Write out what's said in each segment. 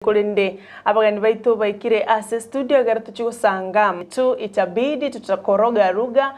Bwokorenda abagani baitu baikire ase studio garatu chigusanga tu itabidi tutakoroga lugha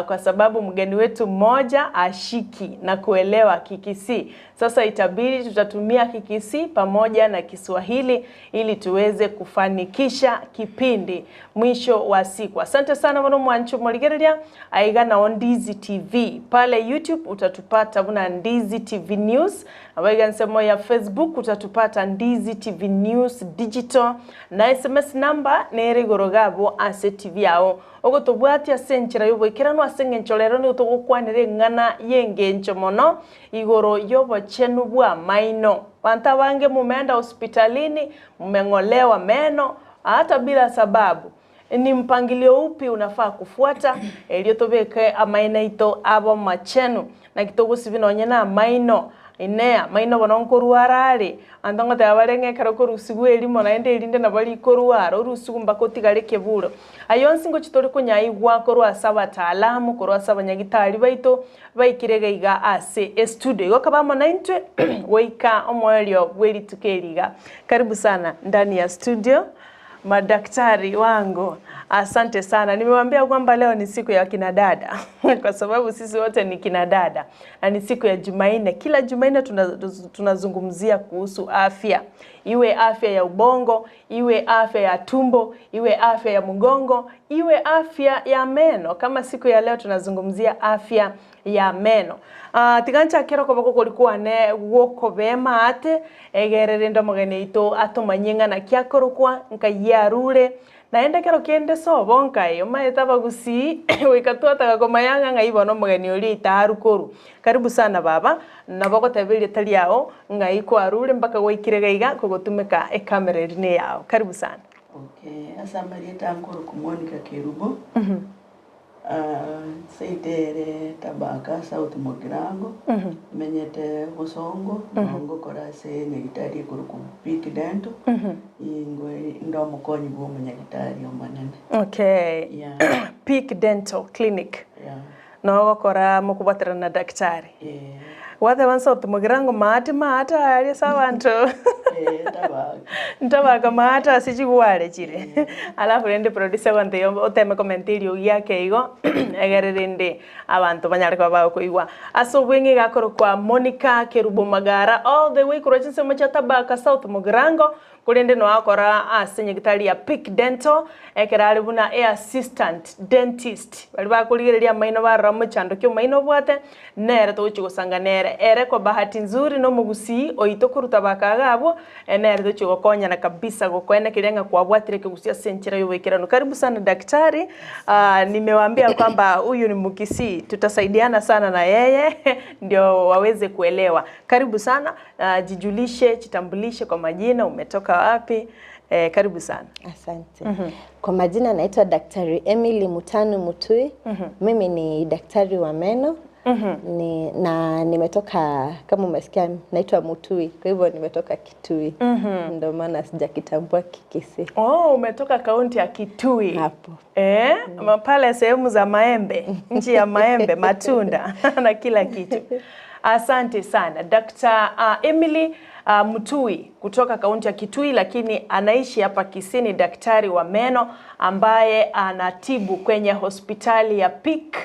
kwa sababu mgeni wetu mmoja ashiki na kuelewa Kikisii. Sasa itabidi tutatumia Kikisii pamoja na Kiswahili ili tuweze kufanikisha kipindi mwisho wa siku. Asante sana mwana mwanchu moligereria aiga na Ndizi TV. Pale YouTube utatupata buna Ndizi TV News. Abaiga nsemo ya Facebook utatupata Ndizi TV News Digital. Na SMS number nere gorogabo ase TV yao. Ogo tobwati asenchira yobo ikirano asengenchorero ni utogukwanire ngana yengencho mono igoro yobo chenu bwa Amaino. Wanta wange mumeenda hospitalini, mmengolewa meno hata bila sababu. Ni mpangilio upi unafaa kufuata elio tobeke Amaino ito abo machenu na kitogo sibinonye na Amaino inea Amaino bono Korwa andongo tabarenge karoko rusigu elimo na ende elinde na bali Korwa rusigu mbako tigareke buro ayonsi ngo chitori kunyaigwa Korwa saba taalamu Korwa saba nyagitari baito baikirega iga ase studio go kabamo 90 weika omwelio bweli tukeriga. Karibu sana ndani ya studio madaktari wangu. Asante sana. Nimewambia kwamba leo ni siku ya kina dada kwa sababu sisi wote ni kina dada. Na ni siku ya Jumanne. Kila Jumanne tunazungumzia kuhusu afya. Iwe afya ya ubongo, iwe afya ya tumbo, iwe afya ya mgongo, iwe afya ya meno. Kama siku ya leo tunazungumzia afya ya meno. Tigancha kero kobako kulikuwa ne woko bema ate egererendo mugene ito atomanyinga na kyakorokwa nkayarure naenda kero kiende sobo nkayo maeta Gusii wikatwata gakomayanga ngaibono mugeni uri itarukoru. Karibu sana baba nabako tabiri tali yao ngaiko arure mpaka goikirega iga kugotumeka kamera ine yao. Karibu sana. Okay, asa Marieta nkoro kumonika kerubo. Seitere tabaka sauti mogirango menyete busongo ngo korase nyagitari kuru ku Peak Dental ingwe ndo mukonyi bwo munyagitari omanene. Okay. Yeah. Peak Dental Clinic. Yeah. No gokora mukubatira na daktari. Yeah. Wate wansauti mogirango maata ali sabantu. Ntabaga maata sichigwale chire. Alafu rende producer wante oteme commentary yake igo egererende abantu banyarika babo kuigwa. Aso bwengi gakoro kwa Monica Kerubo Magara all the way kurachinse mocha tabaka South Mogirango kurende no akora asenye gitari ya Peak Dental ekerari buna assistant dentist bali bakuligereria Amaino baramo chando kyo Amaino bwate nere to chigosanga nere ere kwa bahati nzuri no Gusii oito kuruta bakagabo nere to chigokonya na kabisa gokwene kirenga kwa bwatire Gusii senchira yobekirano. Karibu sana daktari. Nimewaambia kwamba huyu ni Mkisii, tutasaidiana sana na yeye ndio waweze kuelewa. Karibu sana, jijulishe, chitambulishe kwa majina, umetoka wapi? Karibu sana. Asante. Kwa majina naitwa Daktari Emily Mutanu Mutui. Mimi ni daktari wa meno. Na nimetoka kama umesikia naitwa Mutui. Kwa hivyo nimetoka Kitui. Ndio maana sijakitambua Kikisii. Oh, umetoka kaunti ya Kitui. Hapo. Pale sehemu za maembe, nchi ya maembe, matunda na kila kitu. Asante sana. Dr. Emily Mutui kutoka kaunti ya Kitui lakini anaishi hapa Kisii, ni daktari wa meno ambaye anatibu kwenye hospitali ya Peak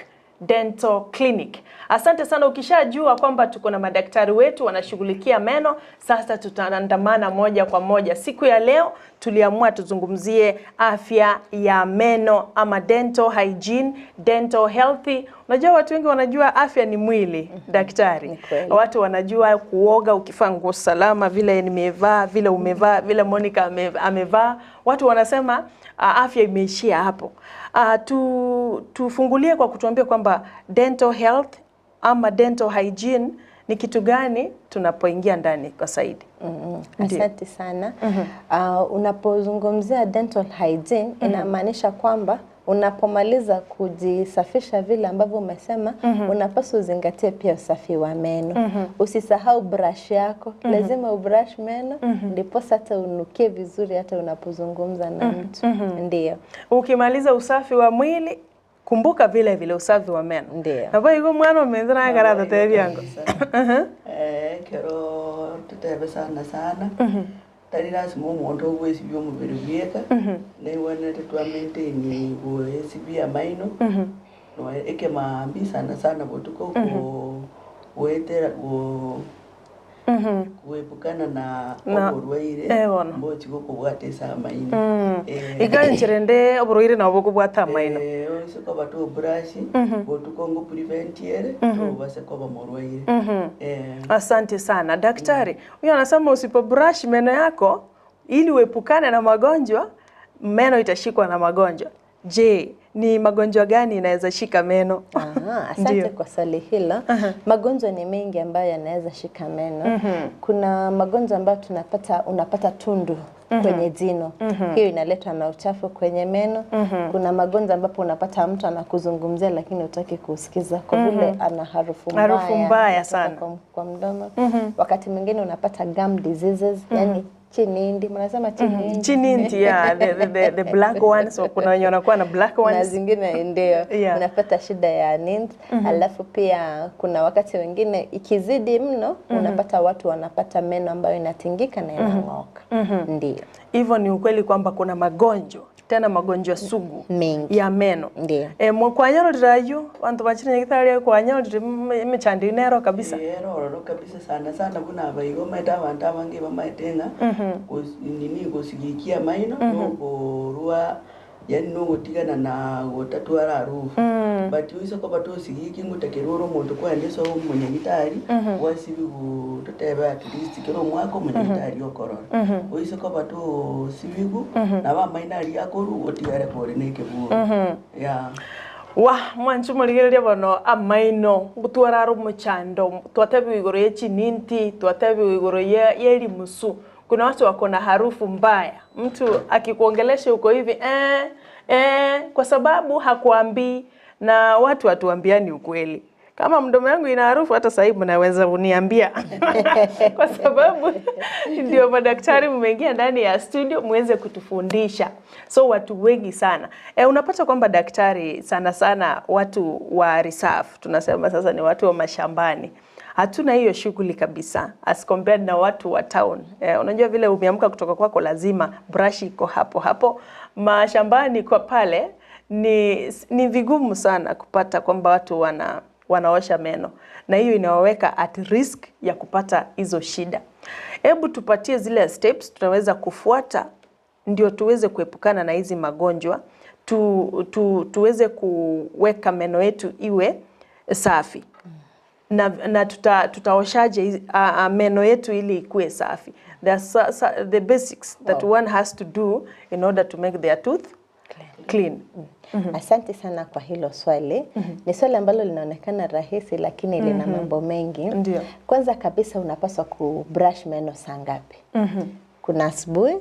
Dental Clinic. Asante sana. Ukishajua kwamba tuko na madaktari wetu wanashughulikia meno, sasa tutaandamana moja kwa moja. Siku ya leo tuliamua tuzungumzie afya ya meno ama dental hygiene, dental healthy. Unajua watu wengi wanajua afya ni mwili, daktari. Watu wanajua kuoga ukivaa nguo salama, vile nimevaa, vile umevaa, vile Monica amevaa. Watu wanasema afya imeishia hapo. Tufungulie kwa kutuambia kwamba dental health ama dental hygiene ni kitu gani tunapoingia ndani kwa Saidi. Asante sana. Unapozungumzia dental hygiene inamaanisha kwamba unapomaliza kujisafisha vile ambavyo umesema unapaswa uzingatie pia usafi wa meno. Usisahau brush yako, lazima ubrush meno ndipo hata unukie vizuri hata unapozungumza na mtu. Ndio. Ukimaliza usafi wa mwili kumbuka vile vile usafi wa meno. Ndio. Hapo iko mwana umenzana agarata tebi yangu. Kero tutebe sana. tari lazima umuntu ogwesibia omubiri bweka naiwana tetwamaintaini gwesibia Amaino no eke mambi sana botuko wetera kuepukana na oburwaire mbochi gokubwatesa Amaino iganchirende oburwaire nabo kubwata Amaino siko batu brush botuko ngo prevent yere base kwa murwaire asante sana daktari. Huyo anasema usipo brush meno yako ili uepukane na magonjwa, meno itashikwa na magonjwa. Je, ni magonjwa gani inaweza shika meno? Asante kwa swali hilo. Magonjwa ni mengi ambayo yanaweza shika meno. Kuna magonjwa ambayo unapata tundu kwenye jino. Hiyo inaletwa na uchafu kwenye meno. Kuna magonjwa ambapo unapata mtu anakuzungumzia lakini hutaki kusikiza kwa vile ana harufu mbaya sana kwa mdomo. Wakati mwingine unapata gum diseases, yani chinindi, mnasema chinindi. Chinindi, yeah, the black ones, so kuna wenye wanakuwa na black ones. Na zingine ndio. Unapata shida ya nindi. Alafu pia kuna wakati wengine ikizidi mno unapata watu wanapata meno ambayo inatingika na inang'oka. Ndio. Hivyo ni ukweli kwamba kuna magonjwa, tena magonjwa sugu mengi ya meno. Ndio. Kwa nyalo dirayo wantu bachine ngitari kwa nyalo dimechandi nero kabisa. Nero kabisa sana kuna abayigo meta abantu abange bamaitenga nini gosigikia Amaino no ruwa yani no gutigana na gotatwara rufu but uise ko batosigiki ngutekeroro omuntu kwandeso umunyagitari wasibi gutoteba at least kero mwako umunyagitari okorora uise ko bato sibigu na bamaina ali akoru gotigare kore nekebu ya mwanchu murigereria bono Amaino gutwara rumuchando twatebi igoro yechininti twatebi igoro yeri musu. Kuna watu wako na harufu mbaya, mtu akikuongelesha uko hivi kwa sababu hakuambii, na watu watuambiani ukweli. Kama mdomo yangu ina harufu hata sasa hivi mnaweza uniambia kwa sababu ndio madaktari mmeingia ndani ya studio muweze kutufundisha. So watu wengi sana unapata kwamba daktari sana watu wa reserve, tunasema sasa ni watu wa mashambani, hatuna hiyo shughuli kabisa as compared na watu wa town. Unajua vile umeamka kutoka kwako lazima brush iko hapo. Mashambani kwa pale ni vigumu sana kupata kwamba watu wanaosha meno, na hiyo inawaweka at risk ya kupata hizo shida. Hebu tupatie zile steps tunaweza kufuata ndio tuweze kuepukana na hizi magonjwa, tuweze kuweka meno yetu iwe safi. Na tutaoshaje meno yetu ili ikuwe safi. The basics that one has to do in order to make their tooth clean. Asante sana kwa hilo swali. Ni swali ambalo linaonekana rahisi lakini lina mambo mengi. Ndio. Kwanza kabisa unapaswa kubrush meno saa ngapi? Kuna asubuhi.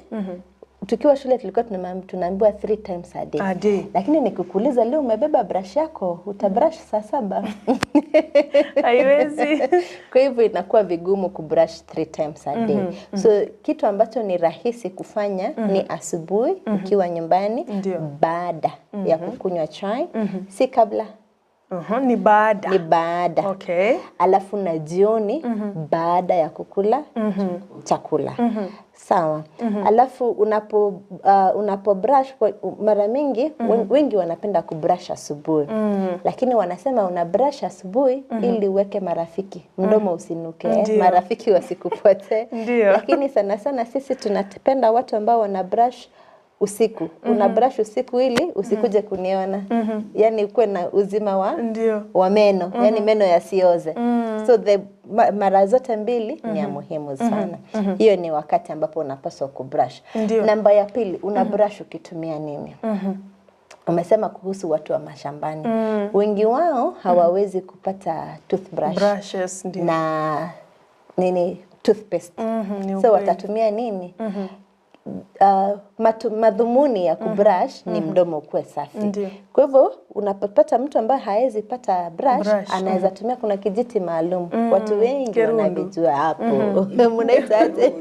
Tukiwa shule tulikuwa tunaambiwa 3 times a day. Lakini nikikuuliza leo umebeba brush yako, utabrush saa 7? Haiwezi. Kwa hivyo inakuwa vigumu kubrush 3 times a day. So kitu ambacho ni rahisi kufanya ni asubuhi ukiwa nyumbani baada ya kukunywa chai, si kabla. Ni baada. Ni baada. Okay. Alafu na jioni baada ya kukula chakula. Sawa. Alafu unapo brush mara mingi wengi wanapenda kubrush asubuhi. Lakini wanasema una brush asubuhi ili uweke marafiki. Mdomo usinuke, marafiki wasikupotee. Lakini sana sisi tunapenda watu ambao wana brush usiku. Una brush usiku ili usikuje kuniona. Yani ukwe na uzima wa meno, yani meno yasioze. So mara zote mbili ni ya muhimu sana. Hiyo ni wakati ambapo unapaswa kubrush. Namba ya pili, una brush ukitumia nini? Umesema kuhusu watu wa mashambani. Wengi wao hawawezi kupata toothbrush na toothpaste. So watatumia nini? madhumuni ya kubrush ni mdomo kuwe safi. Ndiyo. Kwa hivyo unapopata mtu ambaye haezi pata brush anaweza tumia kuna kijiti maalum. Watu wengi wanavijua hapo. Mnaitaje?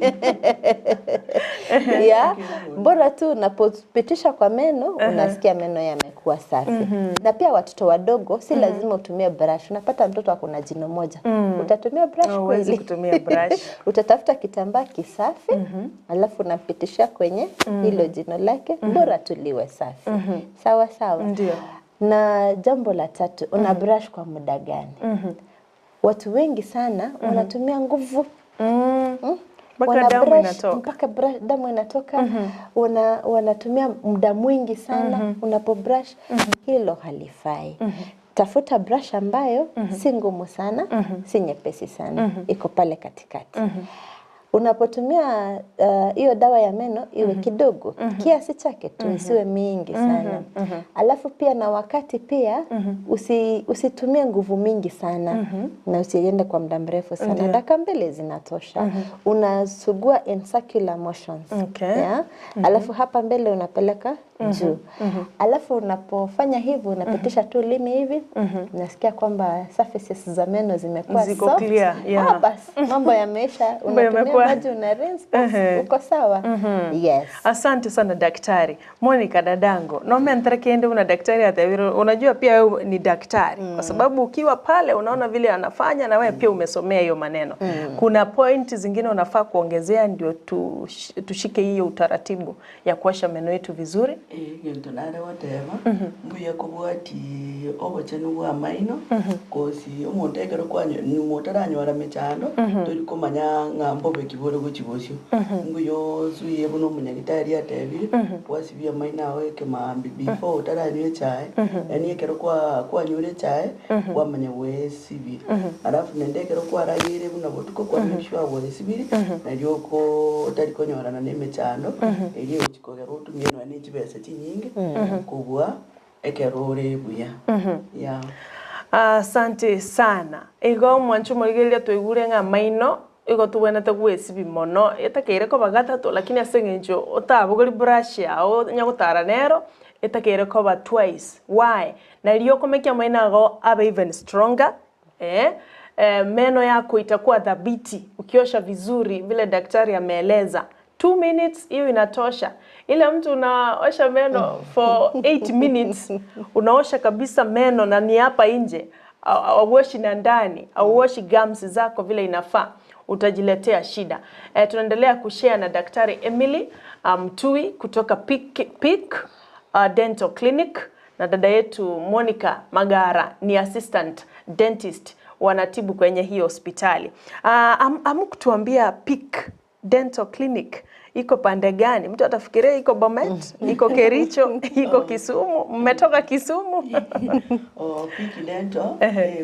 Ya, bora tu unapopitisha kwa meno unasikia meno yamekuwa safi. Na pia watoto wadogo si lazima utumie brush. Unapata mtoto akona jino moja. Utatumia brush kweli? Huwezi kutumia brush. Utatafuta kitambaa kisafi, alafu unapitisha kwenye hilo jino lake, bora tu liwe safi. Sawa sawa. Ndiyo. Na jambo la tatu, una brush kwa muda gani? Watu wengi sana wanatumia nguvu. Mpaka damu inatoka. Mpaka damu inatoka. Wanatumia muda mwingi sana unapobrush. Hilo halifai. Tafuta brush ambayo si ngumu sana, si nyepesi sana. Iko pale katikati. Unapotumia hiyo dawa ya meno iwe kidogo, kiasi chake tu, isiwe mingi sana. Alafu pia na wakati pia usitumie nguvu mingi sana na usiende kwa muda mrefu sana. Dakika 2 zinatosha. Unasugua in circular motions. Yeah? Alafu hapa mbele unapeleka juu. Alafu unapofanya hivyo unapitisha tu limi hivi, unasikia kwamba surfaces za meno zimekuwa soft. Clear, yeah. Basi mambo yameisha, unatumia maji una rinse, uko sawa. Yes. Asante sana daktari. Monica dadango, naomba kiende una daktari atawiro. Unajua pia wewe ni daktari. Kwa sababu ukiwa pale unaona vile anafanya na wewe pia umesomea hiyo maneno. Kuna point zingine unafaa kuongezea ndio tushike hiyo utaratibu ya kuosha meno yetu vizuri. Gintu nare watema mbuya kubwati Obosemi bwa Amaino kosi omuntu ekero kwanyo ni mutaranyora mechando turi kumanya ngambo bekibore guchibosyo mbuyo zuye buno munyagitari atebire wasibya Amaino awe kemambi before utaranywe chai yani ekero kwanyure chai wamanya wesibire alafu nendekero kwarayire buno botuko kwanyishwa wesibire naryoko tari konyorana nemechando eri uchikogera utumye no ni chibese nyingi kubwa ekerore buya. Yeah. Asante sana. Igo mwanchu murigeria tuigure nga Amaino igo tuwena tagwesibi mono etakere ko bagatatu lakini asengenjo otabugori brush yao nyagutara nero etakere ko ba twice. Why? Na liyo komekia Amaino ago abe even stronger. Meno yako itakuwa dhabiti ukiosha vizuri vile daktari ameeleza. 2 minutes hiyo inatosha. Ile mtu unaosha meno for 8 minutes unaosha kabisa meno na ni hapa nje, auoshi na ndani, auoshi gums zako vile inafaa, utajiletea shida. Tunaendelea kushare na daktari Emily Mtui kutoka Peak Dental Clinic na dada yetu Monica Magara ni assistant dentist wanatibu kwenye hiyo hospitali. Amkutuambia Peak Dental Clinic iko pande gani? Mtu atafikiria iko Bomet, iko Kericho, iko Kisumu. Mmetoka Kisumu? Peak Dental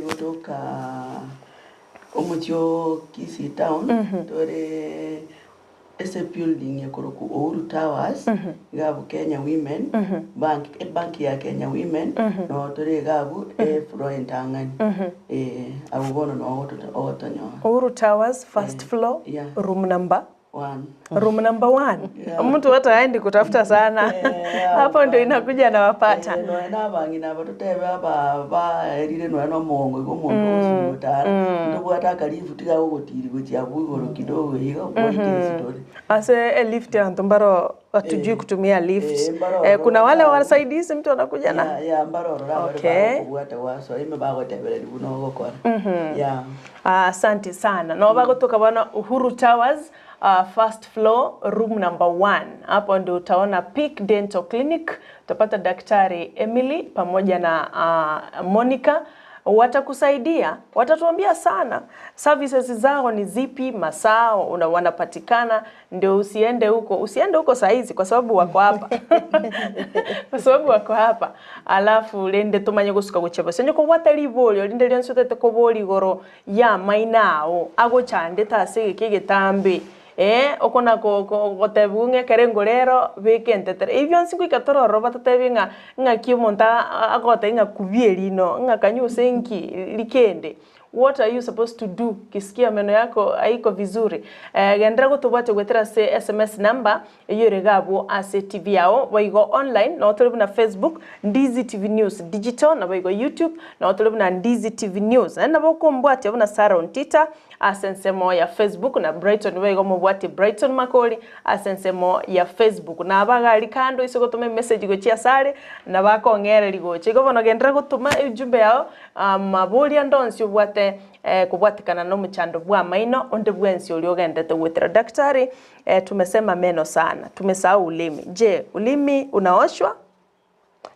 kutoka Omutio Kisii town tore ese building ya kuruku Uhuru Towers gabu Kenya Women bank ya Kenya Women no tore gabu floor Tangani abubono no otonyo Uhuru Towers first floor room number 1. Room number 1. Mtu hata aendi kutafuta sana. Hapo ndio inakuja na wapata. No na bangi na batutebe aba erire no mongo go mongo usutara. Ndio ataka lift tiga ugotiri gochi abugoro kidogo hiyo kwa story. Ase lift ya ntombaro atujui kutumia lift. Kuna wale wasaidizi mtu anakuja na ya mbaro raba kuwata waso imebago tebele buno gokora. Asante sana. Na wabagotoka bana Uhuru Towers first floor room number 1. Hapo ndio utaona Peak Dental Clinic. Utapata daktari Emily pamoja na Monica. Watakusaidia, watatuambia sana services zao ni zipi, masaa wanapatikana, ndio usiende huko saizi kwa sababu wako hapa. Kwa sababu wako hapa. Alafu lende tumanye gusuka guchebo. Senyo ko watari bolyo linde lyanso tete ko boli goro ya mainao ago chande tase kigetambe. Okona gotebunge kerengo rero bekentetere ibyo nsiku ikatororo batatebinga nga kimonta agote nga kubieri no nga kanyuse nki likende what are you supposed to do kisikia meno yako haiko vizuri. Gendera gutubate gwetera se SMS number eyoregabo ase TV yao baigo online na otolibu na Facebook Ndizi TV News digital na baigo YouTube na otolibu na Ndizi TV News na boko mbwate abuna Sara Ontita asensemo ya Facebook na Brighton baigo mbwate Brighton Makoli asensemo ya Facebook na abagali kando isoko tume message gochia sare na bakongere ligoche gobono gendera gutuma ejumbe yao mabulia ndonsi ubwate kubwatikana no muchando bwa Amaino onde bwensi uliogendete gwetera daktari. Tumesema meno sana, tumesahau ulimi. Je, ulimi unaoshwa?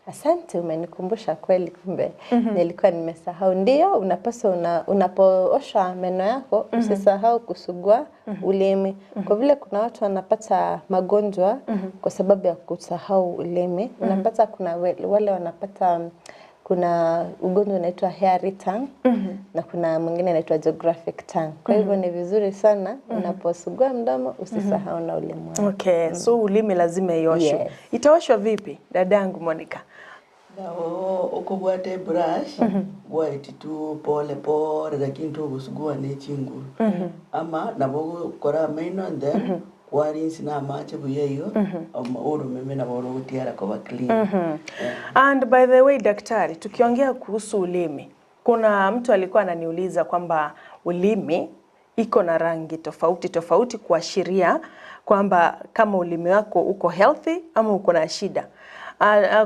Asante, umenikumbusha kweli kumbe. Nilikuwa nimesahau. Ndio, unapaswa unapoosha meno yako usisahau kusugua ulimi. Kwa vile kuna watu wanapata magonjwa kwa sababu ya kusahau ulimi. Unapata kuna wale wanapata kuna ugonjwa unaitwa hairy tongue na kuna mwingine unaitwa geographic tongue. Kwa hivyo ni vizuri sana unaposugua mdomo usisahau na ulimi wako. Okay, so ulimi lazima ioshwe. Yes. Itaoshwa vipi dadangu Monica? Ukubwate brush white tu pole pole lakini tu kusugua ne chinguru ama nabo kora maino and then warinsi na mache buyeyo urume na boro utiara kwa clean. And by the way daktari, tukiongea kuhusu ulimi, kuna mtu alikuwa ananiuliza kwamba ulimi iko na rangi tofauti tofauti kuashiria kwamba kama ulimi wako uko healthy ama uko na shida.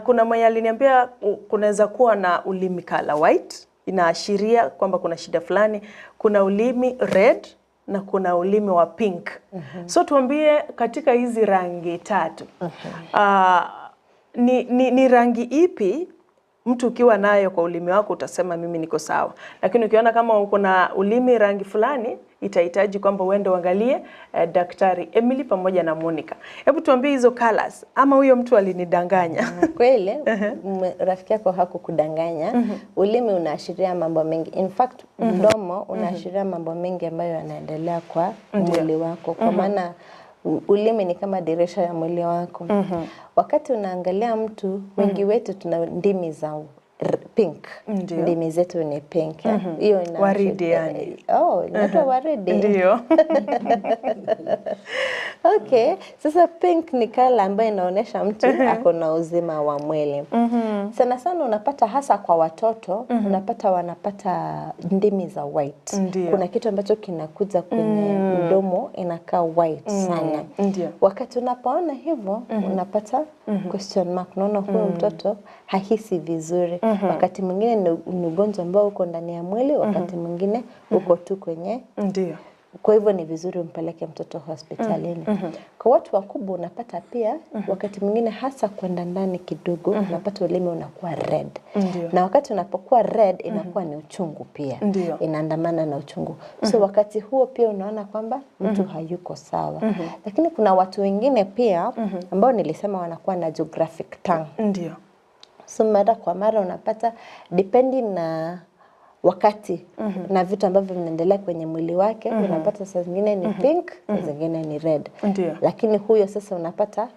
Kuna mwenye aliniambia kunaweza kuwa na ulimi color white, inaashiria kwamba kuna shida fulani. Kuna ulimi red na kuna ulimi wa pink. So tuambie katika hizi rangi tatu. Ni rangi ipi mtu ukiwa nayo kwa ulimi wako utasema mimi niko sawa. Lakini ukiona kama uko na ulimi rangi fulani itahitaji kwamba uende uangalie daktari Emily pamoja na Monica. Hebu tuambie hizo colors ama huyo mtu alinidanganya. Kweli rafiki yako hakukudanganya. Ulimi unaashiria mambo mengi. In fact mdomo unaashiria mambo mengi ambayo yanaendelea kwa mwili wako. Kwa maana ulimi ni kama dirisha ya mwili wako. Wakati unaangalia mtu, wengi wetu tuna ndimi za pink. Ndimi zetu ni pink. Hiyo ina waridi yani. Inaitwa waridi. Ndio. Okay, sasa pink ni kala ambayo inaonyesha mtu ako na uzima wa mwili. Sana sana unapata hasa kwa watoto, unapata wanapata ndimi za white. Kuna kitu ambacho kinakuja kwenye mdomo inakaa white sana. Wakati unapoona hivyo, unapata question mark. Unaona huyo mtoto hahisi vizuri. Wakati mwingine ni ugonjwa ambao uko ndani ya mwili, wakati mwingine uko tu kwenye. Kwa hivyo ni vizuri umpeleke mtoto hospitalini. Kwa watu wakubwa unapata pia wakati mwingine hasa kwenda ndani kidogo unapata ulimi unakuwa red. Na wakati unapokuwa red inakuwa ni uchungu pia. Inaandamana na uchungu. So wakati huo pia unaona kwamba mtu hayuko sawa. Lakini kuna watu wengine pia ambao nilisema wanakuwa na geographic tongue. So mara kwa mara unapata depending na wakati na vitu ambavyo vinaendelea kwenye mwili wake unapata saa zingine ni pink, saa zingine ni red. Lakini huyo sasa unapata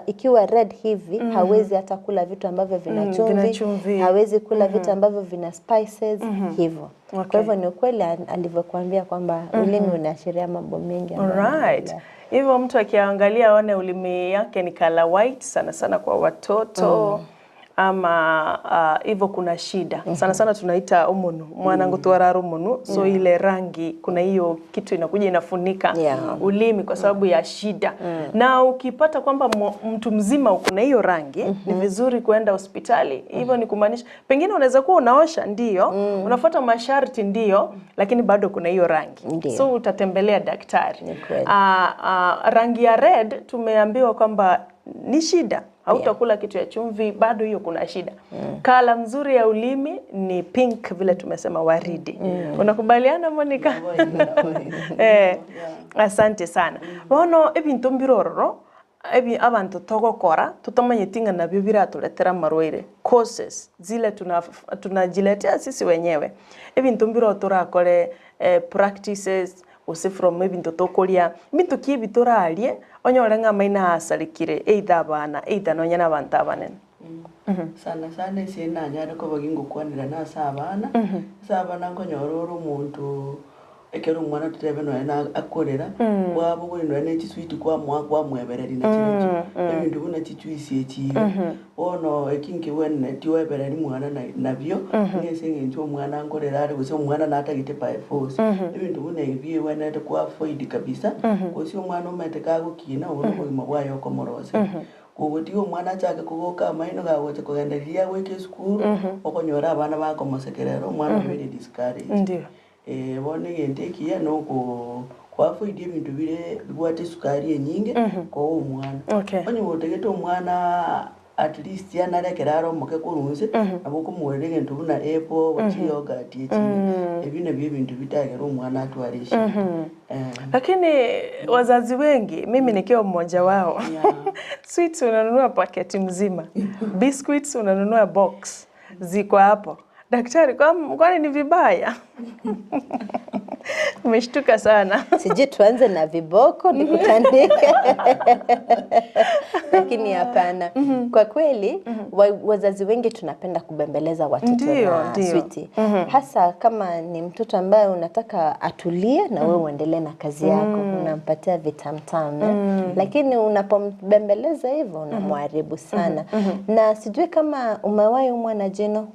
ikiwa red hivi hawezi hata kula vitu ambavyo vina chumvi, hawezi kula vitu ambavyo vina spices hivyo. Kwa hivyo ni ukweli alivyokuambia kwamba ulimi unaashiria mambo mengi. Alright. Hivyo mtu akiangalia aone ulimi yake ni color white sana sana kwa watoto. Ama hivyo kuna shida. Sana sana tunaita omonu. Mwanangu tuwara omonu. So ile rangi kuna hiyo kitu inakuja inafunika ulimi kwa sababu ya shida. Na ukipata kwamba mtu mzima uko na hiyo rangi, ni vizuri kuenda hospitali. Hivyo ni kumaanisha pengine unaweza kuwa unaosha ndio, unafuata masharti ndio, lakini bado kuna hiyo rangi. So utatembelea daktari. Rangi ya red tumeambiwa kwamba ni shida. Hautakula kitu ya chumvi, bado hiyo kuna shida. Kala mzuri ya ulimi ni pink vile tumesema waridi. Unakubaliana Monica? Asante sana. Bono ebintu mbirororo abantu togokora tutamanyitinga nabyo biratuletera marwaire causes zile tunajiletea sisi wenyewe. Ebintu mbiro turakore practices from ebintu tokoria bintu kibi turalie onyore ng'amaina asarikire either abana either nonya n'abantu abanene Sana sana sina nyara ko bagingo kwanira na sabana sabana ngo nyororo umuntu ekero umwana tutebe no na akorera wabo buri no ne tiswiti kwa kwa mwebereri na kintu ebintu buna titwisi eki ono ekinke wenne tiwebereri mwana nabyo nese ngintu umwana ankorera ari guse umwana natagite by force ebintu buna ebiye wenne kwa avoid kabisa kusi umwana umete kago kina uno mu bwayo komorose Ubuti umwana chake kugoka Amaino gawote kugenderia weke school okonyora abana bakomosekerero umwana very discouraged ndio bone gentekia no kwa foidi ibintu bire bwate sukari nyinge ko umwana onye botegete umwana at least yanarekeraro muke kurunze aboko muwere gentu buna apple wachi yogurt eti ebine bintu bitagera umwana atwarisha lakini wazazi wengi mimi nikiwa mmoja wao sweets unanunua paketi mzima biscuits unanunua box ziko hapo daktari kwani ni vibaya umeshtuka sana sije tuanze na viboko nikutandike lakini hapana kwa kweli wazazi wengi tunapenda kubembeleza watoto na sweetie hasa kama ni mtoto ambaye unataka atulie na wewe uendelee na kazi yako unampatia vitamtamu lakini unapombembeleza hivyo unamharibu sana na sijui kama umewahi umwa jino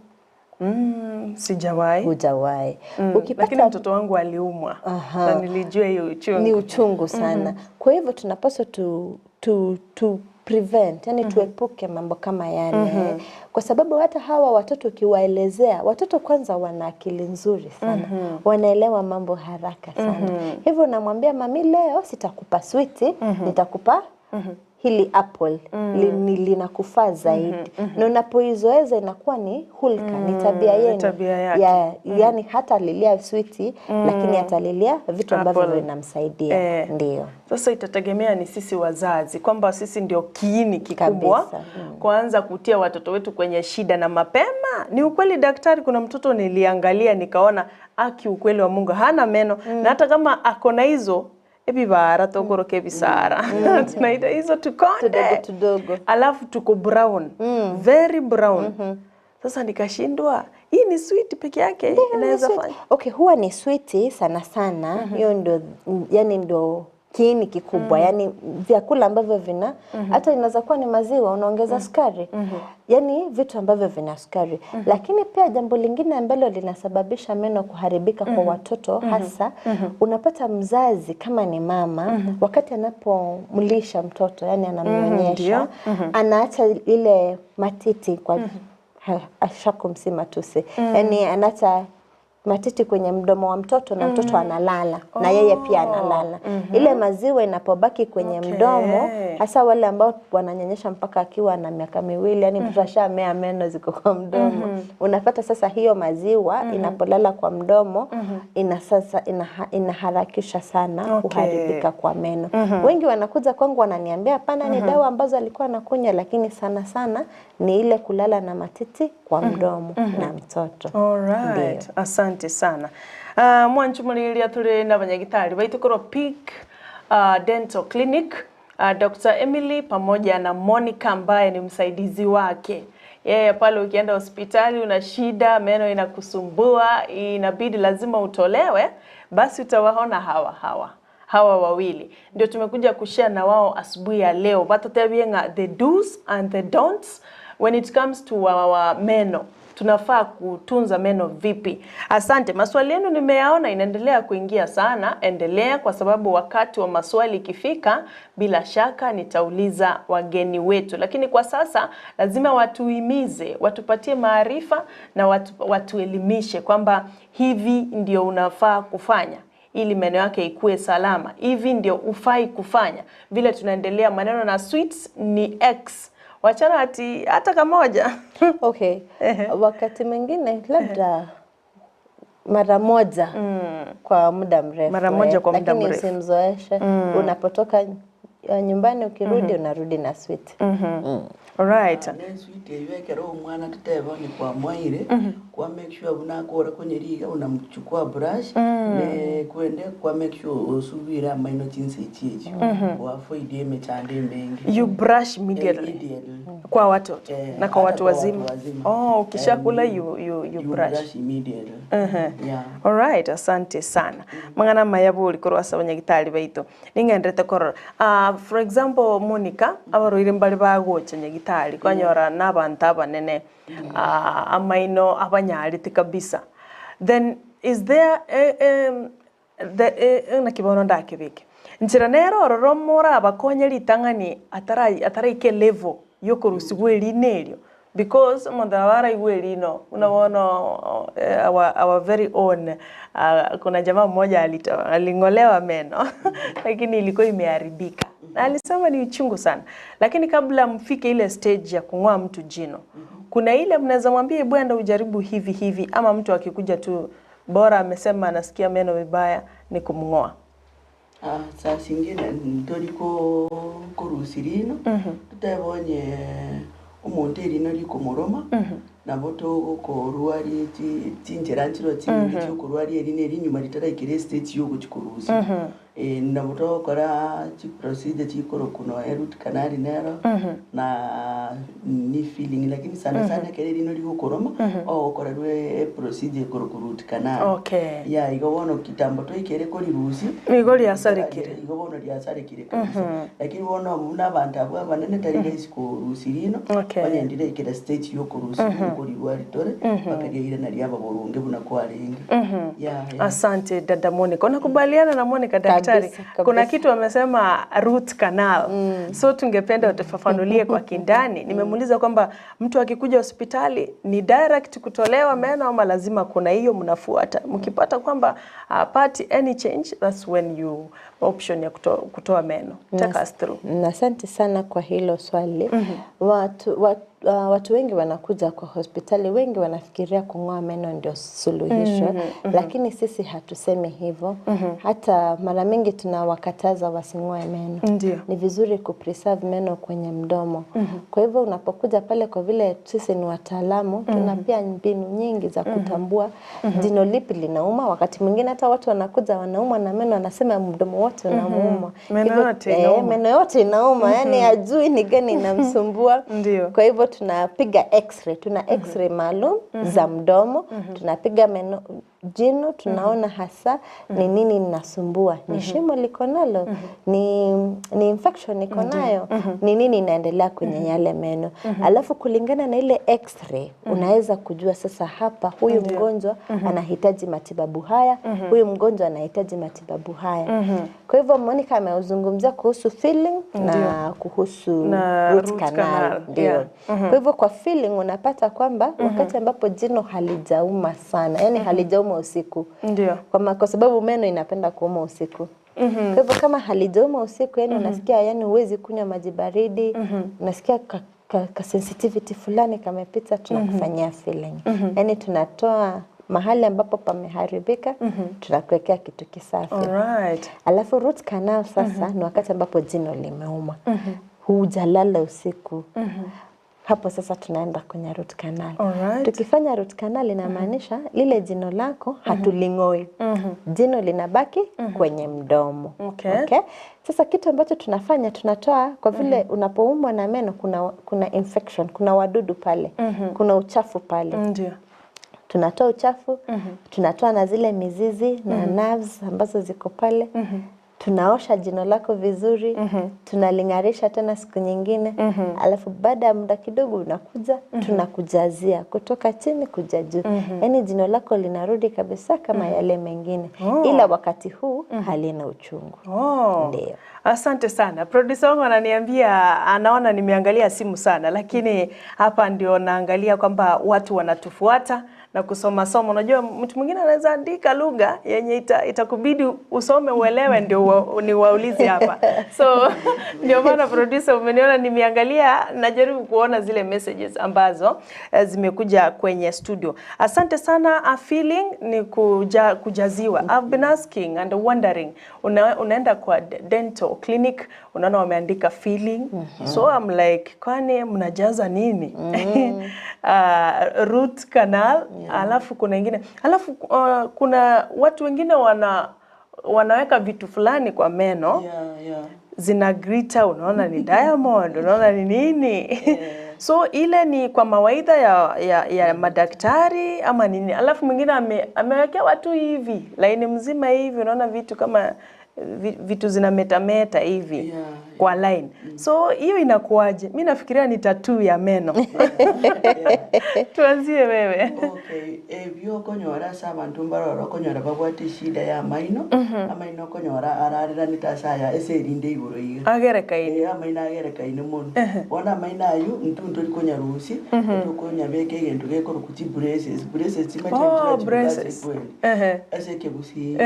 sijawahi. Hujawahi. Ukipata lakini mtoto wangu aliumwa na nilijua hiyo uchungu. Ni uchungu sana. Kwa hivyo tunapaswa to prevent, yani tuepuke mambo kama yale. Kwa sababu hata hawa watoto ukiwaelezea, watoto kwanza wana akili nzuri sana. Wanaelewa mambo haraka sana. Hivyo namwambia mami leo sitakupa sweetie, nitakupa hili apple linakufaa zaidi na unapoizoeza inakuwa ni hulka ni tabia yenu yani hata lilia sweetie lakini atalilia vitu ambavyo vinamsaidia ndio sasa itategemea ni sisi wazazi kwamba sisi ndio kiini kikubwa kuanza kutia watoto wetu kwenye shida na mapema ni ukweli daktari kuna mtoto niliangalia nikaona ukweli wa Mungu hana meno na hata kama akona hizo ebibara tokoroke bisara tunaita hizo tukonde tudogo alafu tuko brown very brown sasa nikashindwa hii ni sweet peke yake inaweza fanya okay huwa ni sweet sana sana hiyo ndio yani ndio kiini kikubwa yani vyakula ambavyo vina hata inaweza kuwa ni maziwa unaongeza sukari yani vitu ambavyo vina sukari lakini pia jambo lingine ambalo linasababisha meno kuharibika kwa watoto hasa unapata mzazi kama ni mama wakati anapomlisha mtoto yani anamnyonyesha anaacha ile matiti kwa ashakumsima tuse yani anaacha matiti kwenye mdomo wa mtoto na mtoto analala na yeye pia analala ile maziwa inapobaki kwenye mdomo hasa wale ambao wananyonyesha mpaka akiwa na miaka miwili yani mtoto ashamea meno ziko kwa mdomo unapata sasa hiyo maziwa inapolala kwa mdomo inaharakisha sana kuharibika kwa meno wengi wanakuja kwangu wananiambia hapana ni dawa ambazo alikuwa anakunywa lakini sana sana ni ile kulala na matiti kwa mdomo na mtoto alright asante sana mwanchu muliria tuli na banyagitari baitukoro Peak Dental Clinic Dr. Emily pamoja na Monica ambaye ni msaidizi wake yeye pale ukienda hospitali una shida meno inakusumbua inabidi lazima utolewe basi utawaona hawa wawili ndio tumekuja kushare na wao asubuhi ya leo batatebienga the do's and the don'ts when it comes to our meno tunafaa kutunza meno vipi asante maswali yenu nimeyaona inaendelea kuingia sana endelea kwa sababu wakati wa maswali ikifika bila shaka nitauliza wageni wetu lakini kwa sasa lazima watuhimize watupatie maarifa na watuelimishe kwamba hivi ndio unafaa kufanya ili meno yake ikue salama hivi ndio ufai kufanya vile tunaendelea maneno na sweets ni X wachana ati hata kamoja okay wakati mwingine labda mara moja kwa muda mrefu mara moja kwa muda mrefu lakini usimzoeshe unapotoka nyumbani ukirudi unarudi na sweet. Alright. Ne sweet yekero umwana tuteba ni kwa mwaire kwa make sure unakora kwenye riga unamchukua brush ne kwende kwa make sure usubira Amaino jinsi ichichi kwa avoid mechande mengi. You brush immediately. Kwa watoto na kwa watu wazima. Oh, ukishakula you brush immediately. Yeah. Alright, asante sana. Mangana mayabuli korwa sabanyagitali baitu. Ningendete korora. For example, Monica abaruire mbali bagocha nyagitali kwanyora n'abantu abanene Amaino abanyariti kabisa. Then is there na kibono ndakibike. Njira nero ororomora abakonyeri tangani atara ike level yokurusigweli neryo because mondawara igweli no unaona our very own kuna jamaa mmoja alingolewa meno lakini ilikuwa imeharibika na alisema ni uchungu sana, lakini kabla mfike ile stage ya kung'oa mtu jino kuna ile mnaweza mwambie bwana ujaribu hivi ama mtu akikuja tu bora amesema anasikia meno vibaya ni kumng'oa. Saa singine ndoriko kurusirino tutabonye umuntu erino liko muroma naboto ko ruari tinjera ntiro tingi cyo kurwari eri nyuma ritara ikire stage yo kuchikuruzi naboto kora chi procedure chikoro kuno root canal nero na ni feeling lakini sana kere rino liko koroma o kora rwe procedure koro root canal. Okay. Ya igobono kitambo to ikere kori ruzi igori asarikire igobono ri asarikire kabisa lakini wono buna bantu abo banene tarire isiko rusirino banyendire ikira stage yo kuruzi kuri wari tore bakagira na riaba borunge buna kwarengi. Asante dada Monica. Unakubaliana na Monica daktari? Kuna kitu amesema root canal. So tungependa utufafanulie kwa kindani. Nimemuuliza kwamba mtu akikuja hospitali ni direct kutolewa meno ama lazima kuna hiyo mnafuata. Mkipata kwamba party any change, that's when you option ya kutoa meno. Take us through. Asante sana kwa hilo swali. Watu wengi wanakuja kwa hospitali, wengi wanafikiria kung'oa meno ndio suluhisho, lakini sisi hatusemi hivyo. Hata mara mingi tunawakataza wasing'oe meno. Ni vizuri kupreserve meno kwenye mdomo. Kwa hivyo unapokuja pale, kwa vile sisi ni wataalamu, tuna pia mbinu nyingi za kutambua jino lipi linauma. Wakati mwingine hata watu wanakuja wanaumwa na meno, wanasema mdomo wote unauma. Meno yote inauma, yani ajui ni gani inamsumbua. Kwa hivyo tunapiga x-ray, tuna x-ray maalum za mdomo, tunapiga meno jino, tunaona hasa ni nini linasumbua, ni shimo liko nalo, ni infection iko nayo, ni nini inaendelea kwenye yale meno. Alafu kulingana na ile x-ray unaweza kujua sasa hapa huyu mgonjwa anahitaji matibabu haya, huyu mgonjwa anahitaji matibabu haya. Kwa hivyo Monica ameuzungumzia kuhusu filling na kuhusu root canal. Kwa hivyo kwa filling unapata kwamba wakati ambapo jino halijauma sana, yani halijauma usiku. Kwa sababu meno inapenda kuuma usiku. Kwa hivyo kama halijauma usiku, yani unasikia yani huwezi kunywa maji baridi, unasikia ka sensitivity fulani kamepita, tunakufanyia filling. Yani tunatoa mahali ambapo pameharibika, tunakuwekea kitu kisafi. Alafu root canal sasa ni wakati ambapo jino limeuma. Hujalala usiku. Hapo sasa tunaenda kwenye root canal. Tukifanya root canal inamaanisha lile jino lako hatuling'oi. Jino linabaki kwenye mdomo. Okay? Sasa kitu ambacho tunafanya, tunatoa kwa vile unapoumwa na meno kuna infection, kuna wadudu pale, kuna uchafu pale. Tunatoa uchafu, tunatoa na zile mizizi na nerves ambazo ziko pale. Tunaosha jino lako vizuri, tunalingarisha tena siku nyingine, alafu baada ya muda kidogo unakuja, tunakujazia kutoka chini kuja juu. Yani jino lako linarudi kabisa kama yale mengine, ila wakati huu halina uchungu. Ndio. Asante sana. Producer wangu ananiambia anaona nimeangalia simu sana, lakini hapa ndio naangalia kwamba watu wanatufuata na kusoma somo. Unajua mtu mwingine anaweza andika lugha yenye itakubidi usome uelewe ndio niwaulize hapa. So ndio maana producer umeniona nimeangalia, najaribu kuona zile messages ambazo zimekuja kwenye studio. Asante sana. A feeling ni kujaziwa. I've been asking and wondering, unaenda kwa dental clinic, unaona wameandika feeling. So I'm like, kwani mnajaza nini? Root canal, alafu kuna ingine. Alafu kuna watu wengine wanaweka vitu fulani kwa meno. Zina grita, unaona ni diamond, unaona ni nini. So ile ni kwa mawaidha ya madaktari ama nini. Alafu mwingine amewekea watu hivi, laini mzima hivi, unaona vitu kama vitu zinametameta hivi kwa line. So hiyo inakuaje? Mimi nafikiria ni tattoo ya meno. Tuanzie wewe. Okay, ebyo konyora sabantu mbaroro konyora babwate shida ya Amaino. Amaino konyora ararira nitasaya eserinde iguru yiga. Agerekaine. Amaino agerekaine muno. Bona Amaino ayu ntuntu likonyarusi, tukonya beke gentu gekoro kuti braces timati braces. Aseke Gusii.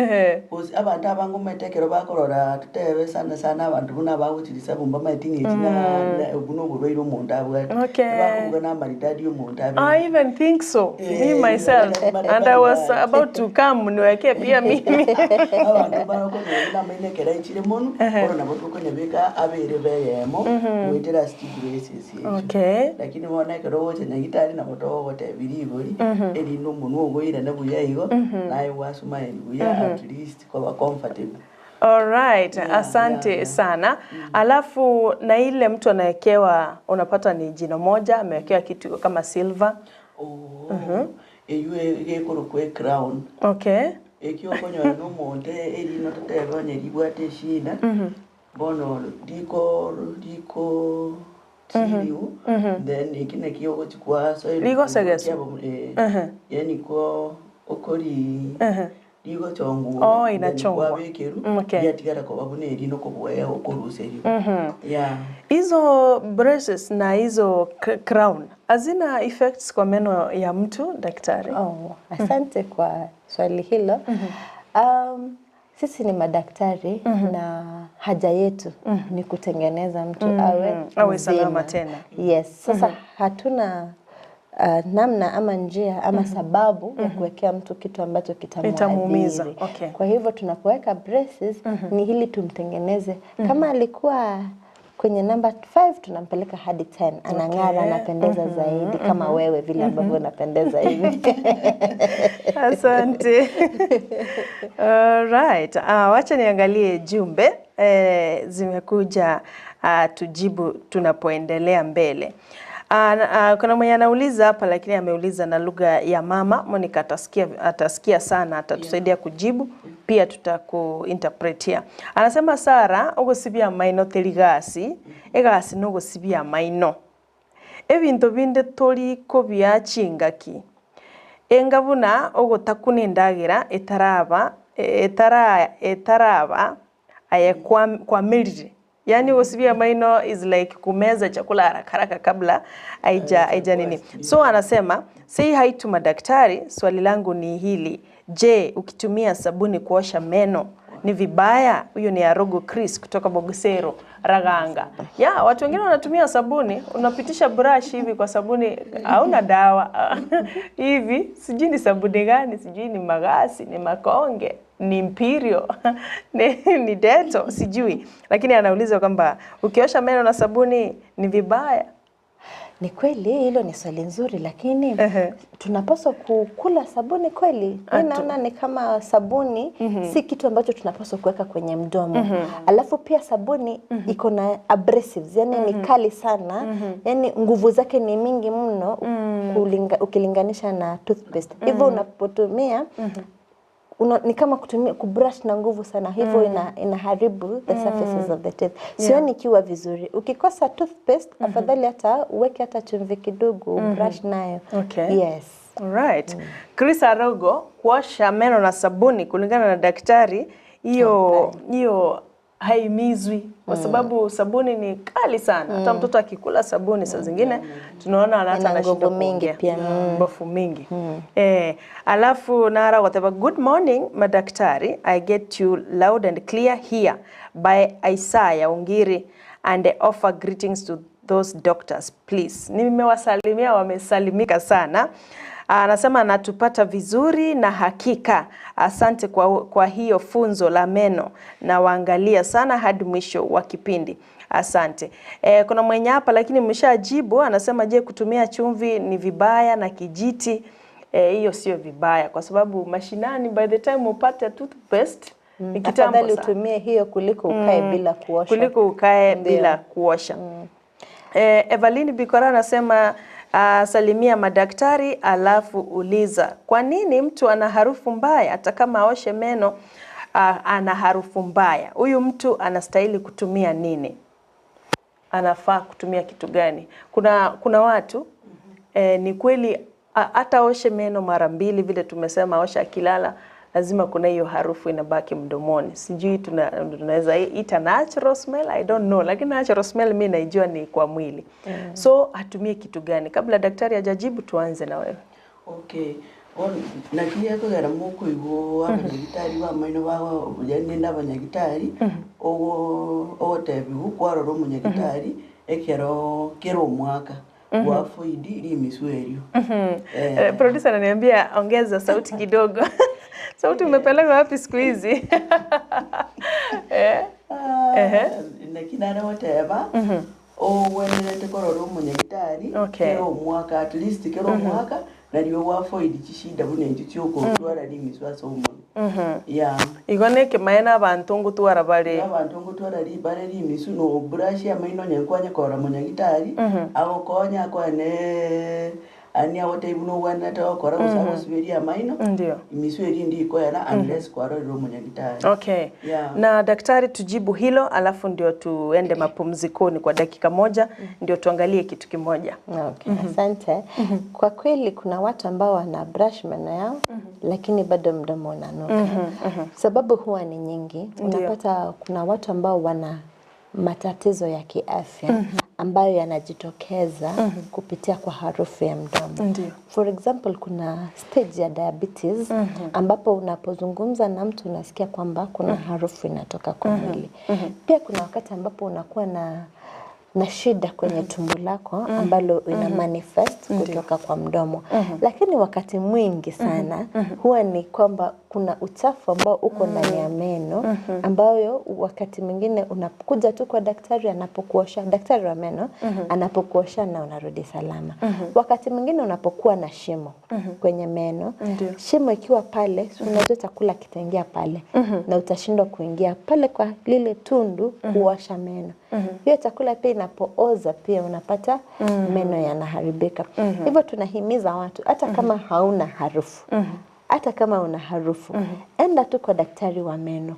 Bos abantu abangumetekero bakorora tutebe sana abantu buna bawutirisa bumba matingi tina buno burwairo munda abwa. Bakuvuga na maridadi yo munda. I even think so. Me myself. And I was about to come niweke pia mimi. Abantu barakonyora na Amaino kera ichire muno, korona botukonya beka abere beyemo, wetera braces. Okay. Lakini wona kero wote na gitari na boto wote biribori eri no muno ngoira na buya igo naye wasuma eri buya at least kwa comfortable. All right, asante sana. Alafu na ile mtu anawekewa unapata ni jino moja, amewekewa kitu kama silver. Eyu gekoro kwe crown. Okay. Ekyo konyora no monte eri no tutebe ne libwate shina. Bono diko tiriu, then ikine kiyogo chikwa so ligo segeso. Yani ko okori ligo chongu. Inachongwa. Okay. Yatigara kwa babune erino kubwea okoruse hiyo. Hizo braces na hizo crown hazina effects kwa meno ya mtu, daktari? Asante kwa swali hilo. Sisi ni madaktari na haja yetu ni kutengeneza mtu awe salama tena. Yes, sasa hatuna namna ama njia ama sababu ya kuwekea mtu kitu ambacho kitamuumiza. Okay. Kwa hivyo tunapoweka braces ni hili tumtengeneze. Kama alikuwa kwenye number 5 tunampeleka hadi 10. Anang'ara, anapendeza zaidi kama wewe vile ambavyo unapendeza hivi. Asante. Right. Wacha niangalie jumbe zimekuja tujibu tunapoendelea mbele. Kuna mwenye anauliza hapa lakini ameuliza na lugha ya mama. Monica atasikia sana, atatusaidia kujibu, pia tutakuinterpretia. Anasema Sara, ogosibia Amaino terigasi, egasi no gosibia Amaino. Ebintu binde tori ko byachingaki. Engabuna ogotakune ndagira etaraba aye kwa miriri. Yani gosibia Amaino is like kumeza chakula haraka kabla haija nini. So anasema say hi to madaktari, swali langu ni hili. Je, ukitumia sabuni kuosha meno ni vibaya? Huyo ni Arogo Chris kutoka Bogosero Raganga. Watu wengine wanatumia sabuni, unapitisha brush hivi kwa sabuni, hauna dawa. Hivi sijui ni sabuni gani, sijui ni magasi, ni makonge, ni Imperial, ni Deto, sijui. Lakini anauliza kwamba ukiosha meno na sabuni ni vibaya. Ni kweli, hilo ni swali nzuri, lakini tunapaswa kukula sabuni kweli? Naona ni kama sabuni si kitu ambacho tunapaswa kuweka kwenye mdomo. Alafu pia sabuni iko na abrasives, yani ni kali sana, yani nguvu zake ni mingi mno ukilinganisha na toothpaste. Hivyo unapotumia ni kama kubrush na nguvu sana, hivyo inaharibu the surfaces of the teeth. Sioni ikiwa vizuri. Ukikosa toothpaste, afadhali hata uweke hata chumvi kidogo, brush nayo. Okay. Yes. Alright. Chris Arogo, kuosha meno na sabuni kulingana na daktari, hiyo haimizwi kwa sababu sabuni ni kali sana. Hata mtoto akikula sabuni saa zingine tunaona hata anashinda mingi pia, mbofu mingi. Alafu nara whatever. Good morning madaktari, I get you loud and clear here by Isaiah Ungiri and I offer greetings to those doctors please. Nimewasalimia, wamesalimika sana. Anasema anatupata vizuri na hakika. Asante kwa hiyo funzo la meno, na waangalia sana hadi mwisho wa kipindi. Asante. Kuna mwenye hapa lakini mshajibu, anasema je, kutumia chumvi ni vibaya na kijiti? Hiyo sio vibaya kwa sababu mashinani by the time upate toothpaste ni kitambo sana. Afadhali utumie hiyo kuliko ukae bila kuosha. Kuliko ukae bila kuosha. Evelyn Bikora anasema salimia madaktari alafu uliza kwa nini mtu ana harufu mbaya hata kama aoshe meno ana harufu mbaya. Huyu mtu anastahili kutumia nini? Anafaa kutumia kitu gani? Kuna watu ni kweli hata oshe meno mara 2 vile tumesema osha akilala, lazima kuna hiyo harufu inabaki mdomoni. Sijui tunaweza ita natural smell, I don't know, lakini natural smell mimi naijua ni kwa mwili. So atumie kitu gani? Kabla daktari hajajibu tuanze na wewe. Okay. Nakia kugera muku igo abanyagitari ba Amaino bawo bujanye n'abanyagitari otebi ukwaroro umunyagitari ekero kero mwaka wafu idi limiswerio. Producer ananiambia ongeza sauti kidogo. Sauti umepeleka wapi siku hizi? Nakinana whatever. Wenene kororo umunyagitari kero mwaka, at least kero mwaka na riyo wafu idi chishida bune ndityo twara limiswaso umuntu. Igone kemaena abantu ngutwara bare. Abantu ngutwara libare limisu no brush ya Amaino nyankwanya kora munyagitari agokonya kwane ani awote ibuno wana tawo kora usaba sibiri Amaino ndio imisweri ndiko yana unless kwa roho munyagitari. Okay. Na daktari tujibu hilo alafu ndio tuende mapumzikoni kwa dakika 1 ndio tuangalie kitu kimoja. Okay. Asante. Kwa kweli kuna watu ambao wana brush meno yao lakini bado mdomo unanuka. Sababu huwa ni nyingi. Unapata kuna watu ambao wana matatizo ya kiafya ambayo yanajitokeza kupitia kwa harufu ya mdomo. For example, kuna stage ya diabetes ambapo unapozungumza na mtu unasikia kwamba kuna harufu inatoka kwa mwili. Pia kuna wakati ambapo unakuwa na shida kwenye tumbo lako ambalo ina manifest kutoka kwa mdomo. Lakini wakati mwingi sana huwa ni kwamba kuna uchafu ambao uko ndani ya meno ambayo wakati mwingine unakuja tu kwa daktari anapokuosha, daktari wa meno anapokuosha na unarudi salama. Wakati mwingine unapokuwa na shimo kwenye meno, shimo ikiwa pale, unajua chakula kitaingia pale na utashindwa kuingia pale kwa lile tundu kuosha meno. Hiyo chakula pia inapooza pia unapata meno yanaharibika. Hivyo tunahimiza watu hata kama hauna harufu, hata kama una harufu, enda tu kwa daktari wa meno.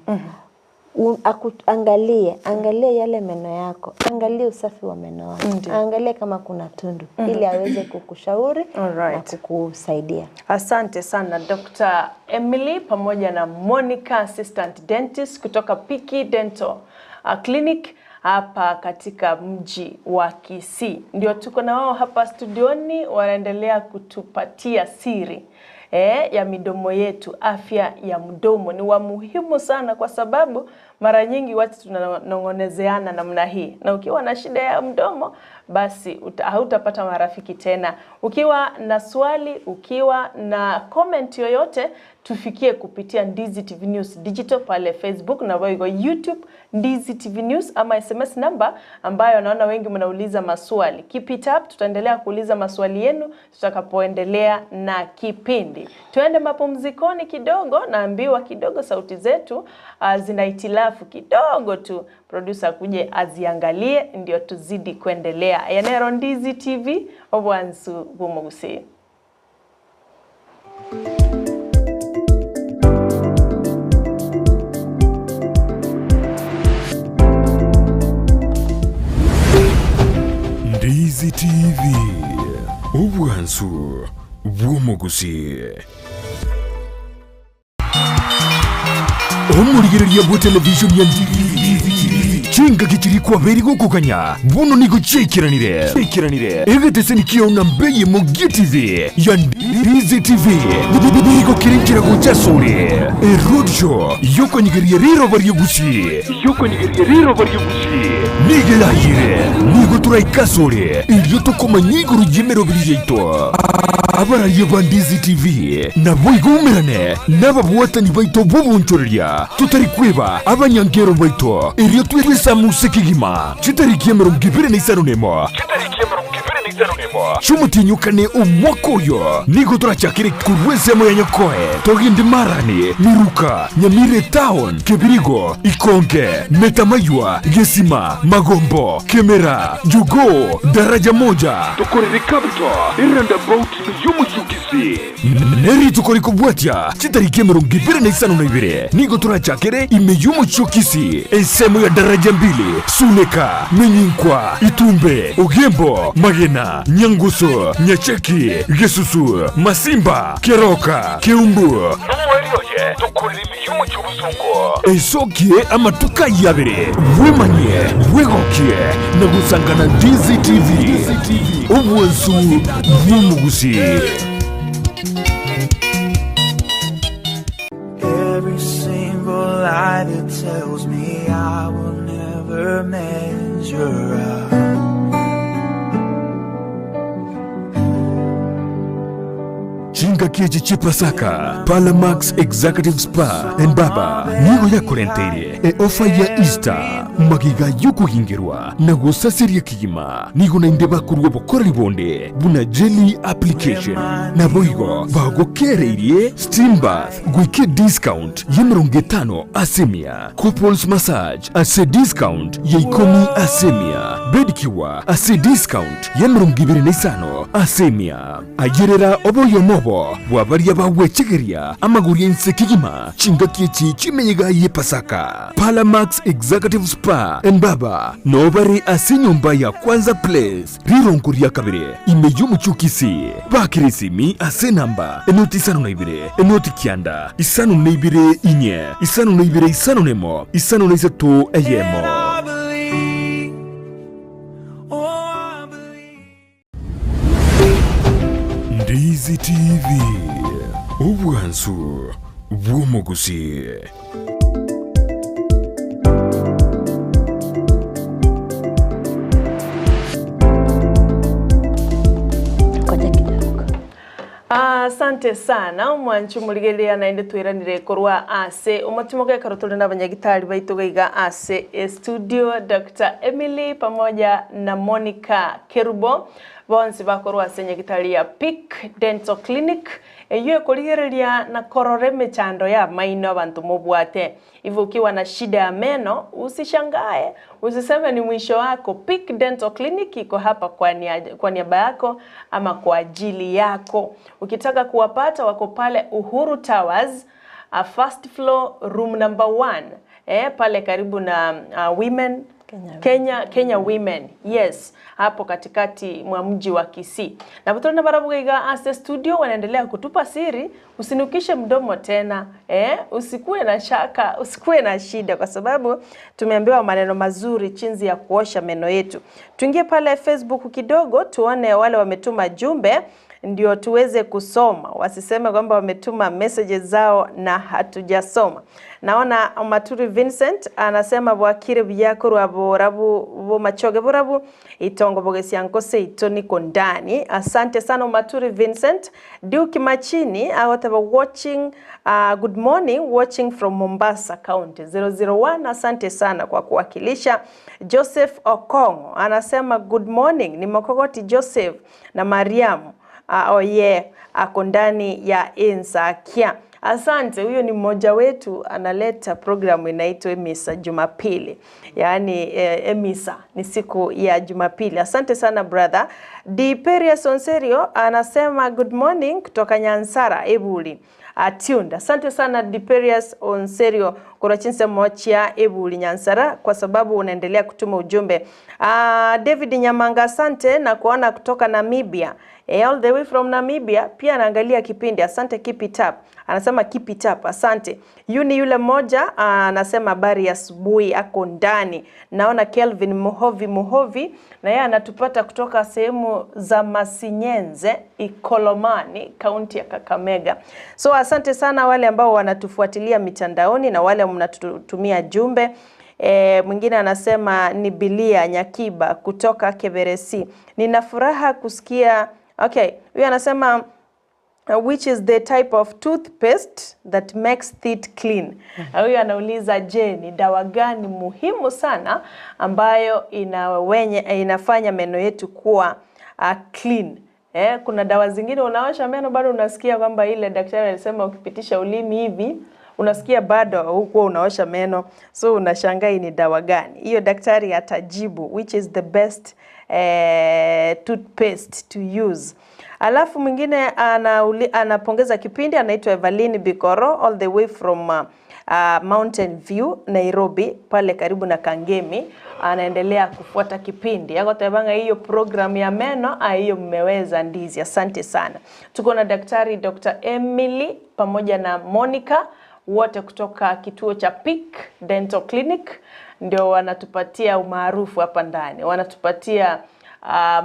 Angalie yale meno yako, angalie usafi wa meno yako, angalie kama kuna tundu ili aweze kukushauri na kukusaidia. Asante sana Dr. Emily pamoja na Monica, assistant dentist kutoka Piki Dental Clinic hapa katika mji wa Kisii. Ndio tuko na wao hapa studioni, wanaendelea kutupatia siri ya midomo yetu. Afya ya mdomo ni wa muhimu sana kwa sababu mara nyingi watu tunanongonezeana namna hii. Na ukiwa na shida ya mdomo basi hautapata marafiki tena. Ukiwa na swali, ukiwa na comment yoyote, tufikie kupitia Ndizi TV News Digital pale Facebook na wao YouTube Ndizi TV News, ama SMS number ambayo naona wengi mnauliza maswali. Keep it up, tutaendelea kuuliza maswali yenu tutakapoendelea na kipindi. Tuende mapumzikoni kidogo, naambiwa kidogo sauti zetu zina itilafu kidogo tu. Producer kuje aziangalie ndio tuzidi kuendelea. Yanero Ndizi TV obwansu Gusii. Ndizi TV obwansu Gusii. Omurigereria bwa television ya Ndizi chinga gikiri kwa beri gukukanya buno niko chekiranire egetese nikiyo nambeye mu GTV ya Ndizi TV niko kirinkira guchasuri roadshow yoko nyigeria riro bari Gusii nigerayire nigo turaikasore iyo tukomanyigo rugimero biriyeito abaraye ba Ndizi TV nabo igumirane n'ababuatani baito bubunchorya tutari kweba abanyangero baito iyo twisa musikigima kitari mirongo ibiri n'isano nemo Shumutinyukane umwakoyo nigo turachakire kurwesemo ya nyokoe togindi marani miruka Nyamira Town Kebirigo Ikonge Metamaywa Gesima Magombo Kemera Jugo Daraja moja tukorere kabito iranda bout yumuchukisi neri tukori kubwatia chitariki mirongo ibiri n'isano na ibiri nigo turachakire ime yumuchukisi esemo ya daraja mbili Suneka Menyinkwa Itumbe Ugembo Magena Nyanguso Nyacheki Gesusu Masimba Keroka Keumbu Numwerioye tukorere imiyumu cy'ubuzungu esokie amatuka yabere wemanye wegokie nagusangana Ndizi TV ubwansu bw'umugusi. Every single lie that tells me I will never measure up. Chinga kieji chipasaka Palamax Executive Spa and Baba nigo ya korenteire ofa ya Easter magiga yuko hingirwa na gusasiria kigima nigo na indeba kurwa bokora libonde buna jelly application na boigo bago kereirie steam bath gwike discount ya 50 asemia couples massage ase discount ya 10 asemia bedikiwa ase discount ya 25 asemia agerera oboyo mobo wabaria bawe chegeria amaguri ensekigima chinga kiechi chimenyega ye pasaka Palamax Executive Spa and Baba nobari asinyumba ya kwanza place rironkuria kabire imeyumu chukisi bakirisimi ase namba enoti isano na ibire enoti kianda isano na ibire inye isano na ibire isano nemo isano na isatu eyemo Ndizi TV ubwansu bw'umugusi. Asante sana mwanchu muligelia naende twiranire korwa ase umutima kwa karotole n'abanyagitari baito gaiga ase studio Dr. Emily pamoja na Monica Kerubo bonsi bakorwa ase nyagitari ya Peak Dental Clinic eyo koligerelia na kororeme chando ya Amaino abantu mubwate hivyo ukiwa na shida ya meno usishangae usiseme ni mwisho wako. Peak Dental Clinic iko hapa kwa niaba yako ama kwa ajili yako. Ukitaka kuwapata wako pale Uhuru Towers, first floor room number 1 pale karibu na Women Kenya Women, yes, hapo katikati mwa mji wa Kisii. Na butona barabuga ase studio wanaendelea kutupa siri, usinukishe mdomo tena, usikuwe na shaka, usikuwe na shida kwa sababu tumeambiwa maneno mazuri chinzi ya kuosha meno yetu. Tuingie pale Facebook kidogo tuone wale wametuma jumbe ndio tuweze kusoma. Wasiseme kwamba wametuma messages zao na hatujasoma. Naona Maturi Vincent anasema bwakire byako rwaborabu bo machoge borabu itongo bogesiankose itoni kondani. Asante sana Maturi Vincent. Duke Machini awataba watching good morning watching from Mombasa County 001. Asante sana kwa kuwakilisha. Joseph Okongo anasema good morning ni Mokogoti Joseph na Mariamu ako ndani ya Insakia. Asante, huyo ni mmoja wetu analeta programu inaitwa Emisa Jumapili. Yaani Emisa ni siku ya Jumapili. Asante sana brother. Diperius Onserio anasema good morning kutoka Nyansara Ebuli. Atunda. Asante sana Diperius Onserio kwa chinse mochia Ebuli Nyansara kwa sababu unaendelea kutuma ujumbe. David Nyamanga asante na kuona kutoka Namibia. All the way from Namibia pia anaangalia kipindi. Asante, keep it up. Anasema keep it up. Asante. Yule moja anasema habari ya asubuhi ako ndani. Naona Kelvin Muhovi na yeye anatupata kutoka sehemu za Masinyenze, Ikolomani, kaunti ya Kakamega. So asante sana wale ambao wanatufuatilia mitandaoni na wale mnatutumia jumbe. Mwingine anasema ni Bilia Nyakiba kutoka Keberesi. Nina furaha kusikia. Okay, huyu anasema which is the type of toothpaste that makes teeth clean. Huyu anauliza, je, ni dawa gani muhimu sana ambayo inafanya meno yetu kuwa clean? Kuna dawa zingine unaosha meno bado unasikia kwamba ile daktari alisema ukipitisha ulimi hivi unasikia bado huko unaosha meno, so unashangaa ni dawa gani hiyo. Daktari atajibu which is the best toothpaste to use. Alafu mwingine anapongeza kipindi, anaitwa Evaline Bikoro all the way from Mountain View Nairobi, pale karibu na Kangemi. Anaendelea kufuata kipindi yako tabanga hiyo program ya meno. Hiyo mmeweza Ndizi, asante sana. Tuko na daktari Dr. Emily pamoja na Monica, wote kutoka kituo cha Peak Dental Clinic, ndio wanatupatia umaarufu hapa ndani, wanatupatia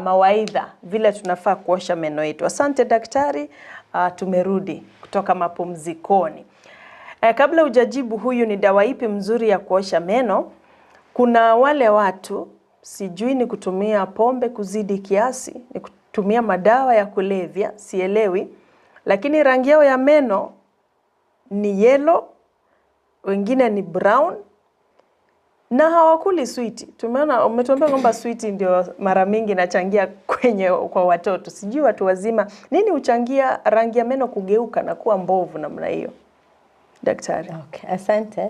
mawaidha vile tunafaa kuosha meno yetu. Asante daktari. Tumerudi kutoka mapumzikoni. Kabla hujajibu huyu ni dawa ipi mzuri ya kuosha meno, kuna wale watu sijui ni kutumia pombe kuzidi kiasi, ni kutumia madawa ya kulevya, sielewi, lakini rangi yao ya meno ni yellow, wengine ni brown, na hawakuli sweet. Tumeona umetuambia kwamba sweet ndio mara mingi inachangia kwa watoto. Sijui watu wazima nini uchangia rangi ya meno kugeuka na kuwa mbovu namna hiyo, daktari? Okay, asante.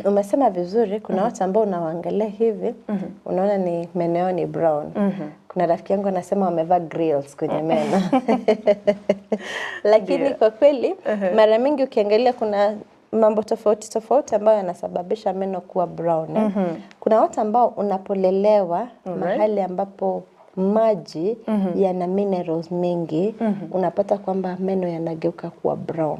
Umesema vizuri, kuna watu ambao unawaangalia hivi, unaona ni meno yao ni brown. Kuna rafiki yangu anasema wamevaa grills kwenye meno. Lakini kwa kweli mara mingi ukiangalia kuna mambo tofauti ambayo yanasababisha meno kuwa brown. Kuna watu ambao unapolelewa mahali ambapo maji yana minerals mingi, unapata kwamba meno yanageuka kuwa brown.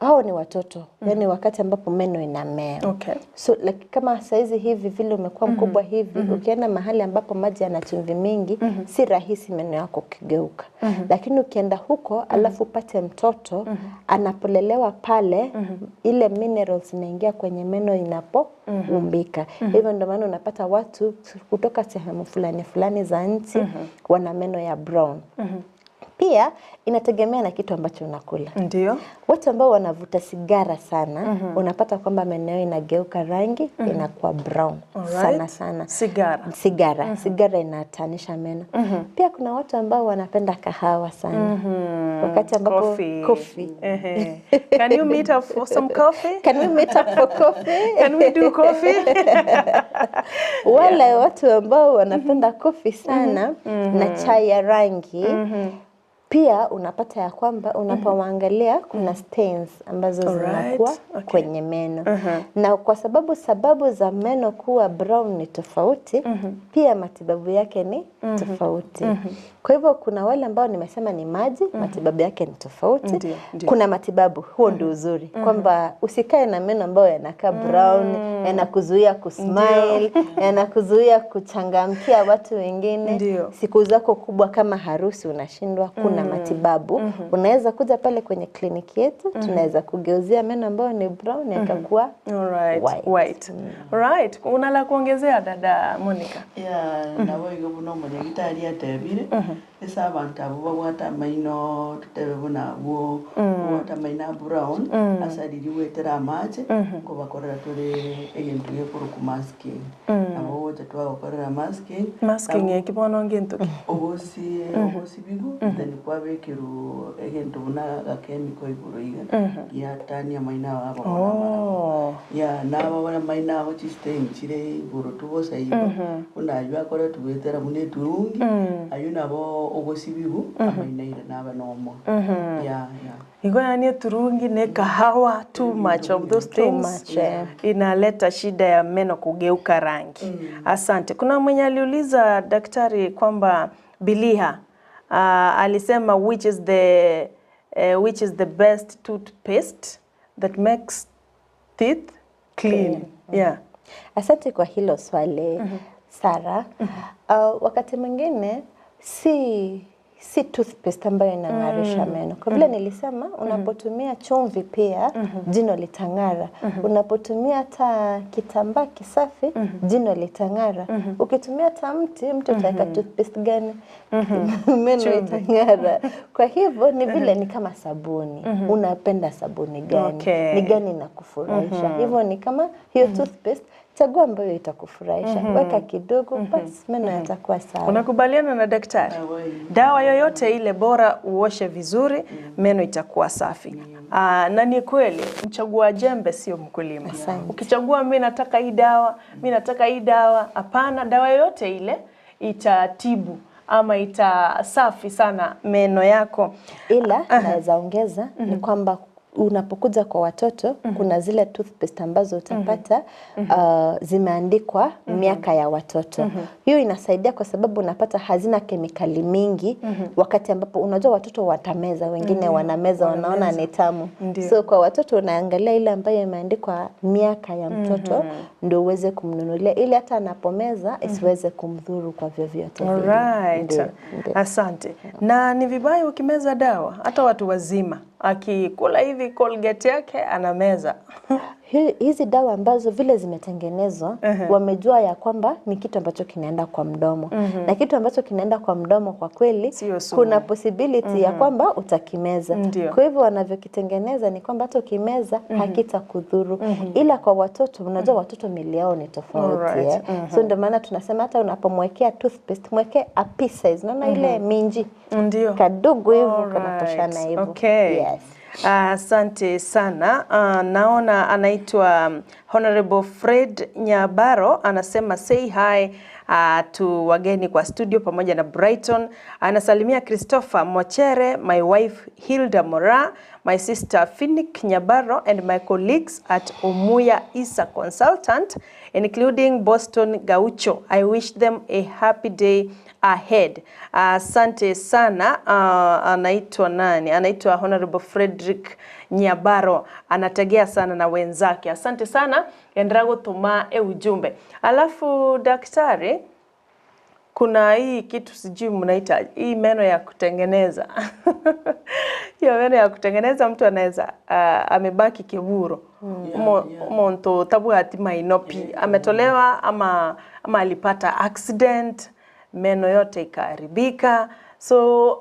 Hao ni watoto, yani wakati ambapo meno inamea. Okay. So like kama saizi hivi vile umekuwa mkubwa hivi, ukienda mahali ambapo maji yana chumvi mingi, si rahisi meno yako kugeuka. Lakini ukienda huko alafu upate mtoto anapolelewa pale, ile minerals inaingia kwenye meno inapoumbika. Hivyo ndio maana unapata watu kutoka sehemu fulani za nchi wana meno ya brown. Pia inategemea na kitu ambacho unakula. Ndio. Watu ambao wanavuta sigara sana, unapata kwamba meno yao inageuka rangi, inakuwa brown. Sana. Sigara inatanisha meno. Pia kuna watu ambao wanapenda kahawa sana. Wakati ambapo coffee. Can you meet up for some coffee? Can we meet up for coffee? Can we do coffee? Wale watu ambao wanapenda coffee sana na chai ya rangi, pia unapata ya kwamba unapoangalia kuna stains ambazo zinakuwa kwenye meno. Na kwa sababu za meno kuwa brown ni tofauti, pia matibabu yake ni tofauti. Kwa hivyo kuna wale ambao nimesema ni maji, matibabu yake ni tofauti. Ndiyo. Kuna matibabu, huo ndio uzuri, kwamba usikae na meno ambayo yanakaa brown, yanakuzuia kusmile, yanakuzuia kuchangamkia watu wengine. Ndiyo. Siku zako kubwa kama harusi unashindwa, kuna matibabu. Unaweza kuja pale kwenye kliniki yetu, tunaweza kugeuzia meno ambayo ni brown yakakuwa white. Alright. Una la kuongezea dada Monica? Nabo igobuno monyagitari atebire esa abantu abo babwata Amaino tutebe bunabo babwata Amaino brown asariri wetera amache ngo bakorera turi egintu gekuru ku masking abo wote twakorera masking ekibono ngintu obosi bigu then kwabekiru egintu buna chemical iguru ya tani Amaino abo nabo bana Amaino abo system chire iguru tubosa ibo unajwa kore tubetera bune turungi ayuna bo ogosibibu Amaino naba nomo Igwani turungi ne kahawa, too much of those things inaleta shida ya meno kugeuka rangi. Asante. Kuna mwenye aliuliza daktari kwamba Biliha alisema which is the best toothpaste that makes teeth clean. Asante kwa hilo swali Sara. Wakati mwingine si si toothpaste ambayo inang'arisha meno. Kwa vile nilisema unapotumia chumvi pia jino litang'ara. Unapotumia hata kitambaa kisafi jino litang'ara. Ukitumia hata mti utaweka toothpaste gani? Meno itang'ara. Kwa hivyo ni vile ni kama sabuni. Unapenda sabuni gani? Ni gani inakufurahisha? Hivyo ni kama hiyo toothpaste chagua ambayo itakufurahisha. Weka kidogo basi meno yatakuwa sawa. Unakubaliana na daktari? Dawa yoyote ile bora uoshe vizuri, meno itakuwa safi. Na ni kweli mchagua jembe sio mkulima. Ukichagua mimi nataka hii dawa, hapana, dawa yoyote ile itatibu ama itasafi sana meno yako. Ila naweza ongeza ni kwamba unapokuja kwa watoto kuna zile toothpaste ambazo utapata zimeandikwa miaka ya watoto. Hiyo inasaidia kwa sababu unapata hazina kemikali mingi wakati ambapo unajua watoto watameza, wengine wanameza wanaona ni tamu. So kwa watoto unaangalia ile ambayo imeandikwa miaka ya mtoto ndio uweze kumnunulia ili hata anapomeza isiweze kumdhuru kwa vyovyote vile. Alright. Asante. Na ni vibaya ukimeza dawa hata watu wazima. Akikula hivi Colgate yake anameza. Hizi dawa ambazo vile zimetengenezwa wamejua ya kwamba ni kitu ambacho kinaenda kwa mdomo. Na kitu ambacho kinaenda kwa mdomo kwa kweli kuna possibility ya kwamba utakimeza. Kwa hivyo wanavyokitengeneza ni kwamba hata ukimeza hakitakudhuru. Ila kwa watoto unajua watoto miili yao ni tofauti. So ndio maana tunasema hata unapomwekea toothpaste mwekee a pea size. Unaona ile minji? Ndio. Kadogo hivyo kanatoshana hivyo. Okay. Yes. Asante sana. Naona anaitwa Honorable Fred Nyabaro anasema say hi to wageni kwa studio pamoja na Brighton. Anasalimia Christopher Mochere, my wife Hilda Mora, my sister Phoenix Nyabaro and my colleagues at Omuya Isa Consultant including Boston Gaucho. I wish them a happy day ahead. Asante sana. Anaitwa nani? Anaitwa Honorable Frederick Nyabaro. Anategea sana na wenzake. Asante sana. Endrago tuma ujumbe. Alafu daktari, kuna hii kitu sijui mnaita hii meno ya kutengeneza. Hiyo meno ya kutengeneza mtu anaweza amebaki kiburo. Monto tabu hati mainopi. Ametolewa ama alipata accident. Meno yote ikaharibika. So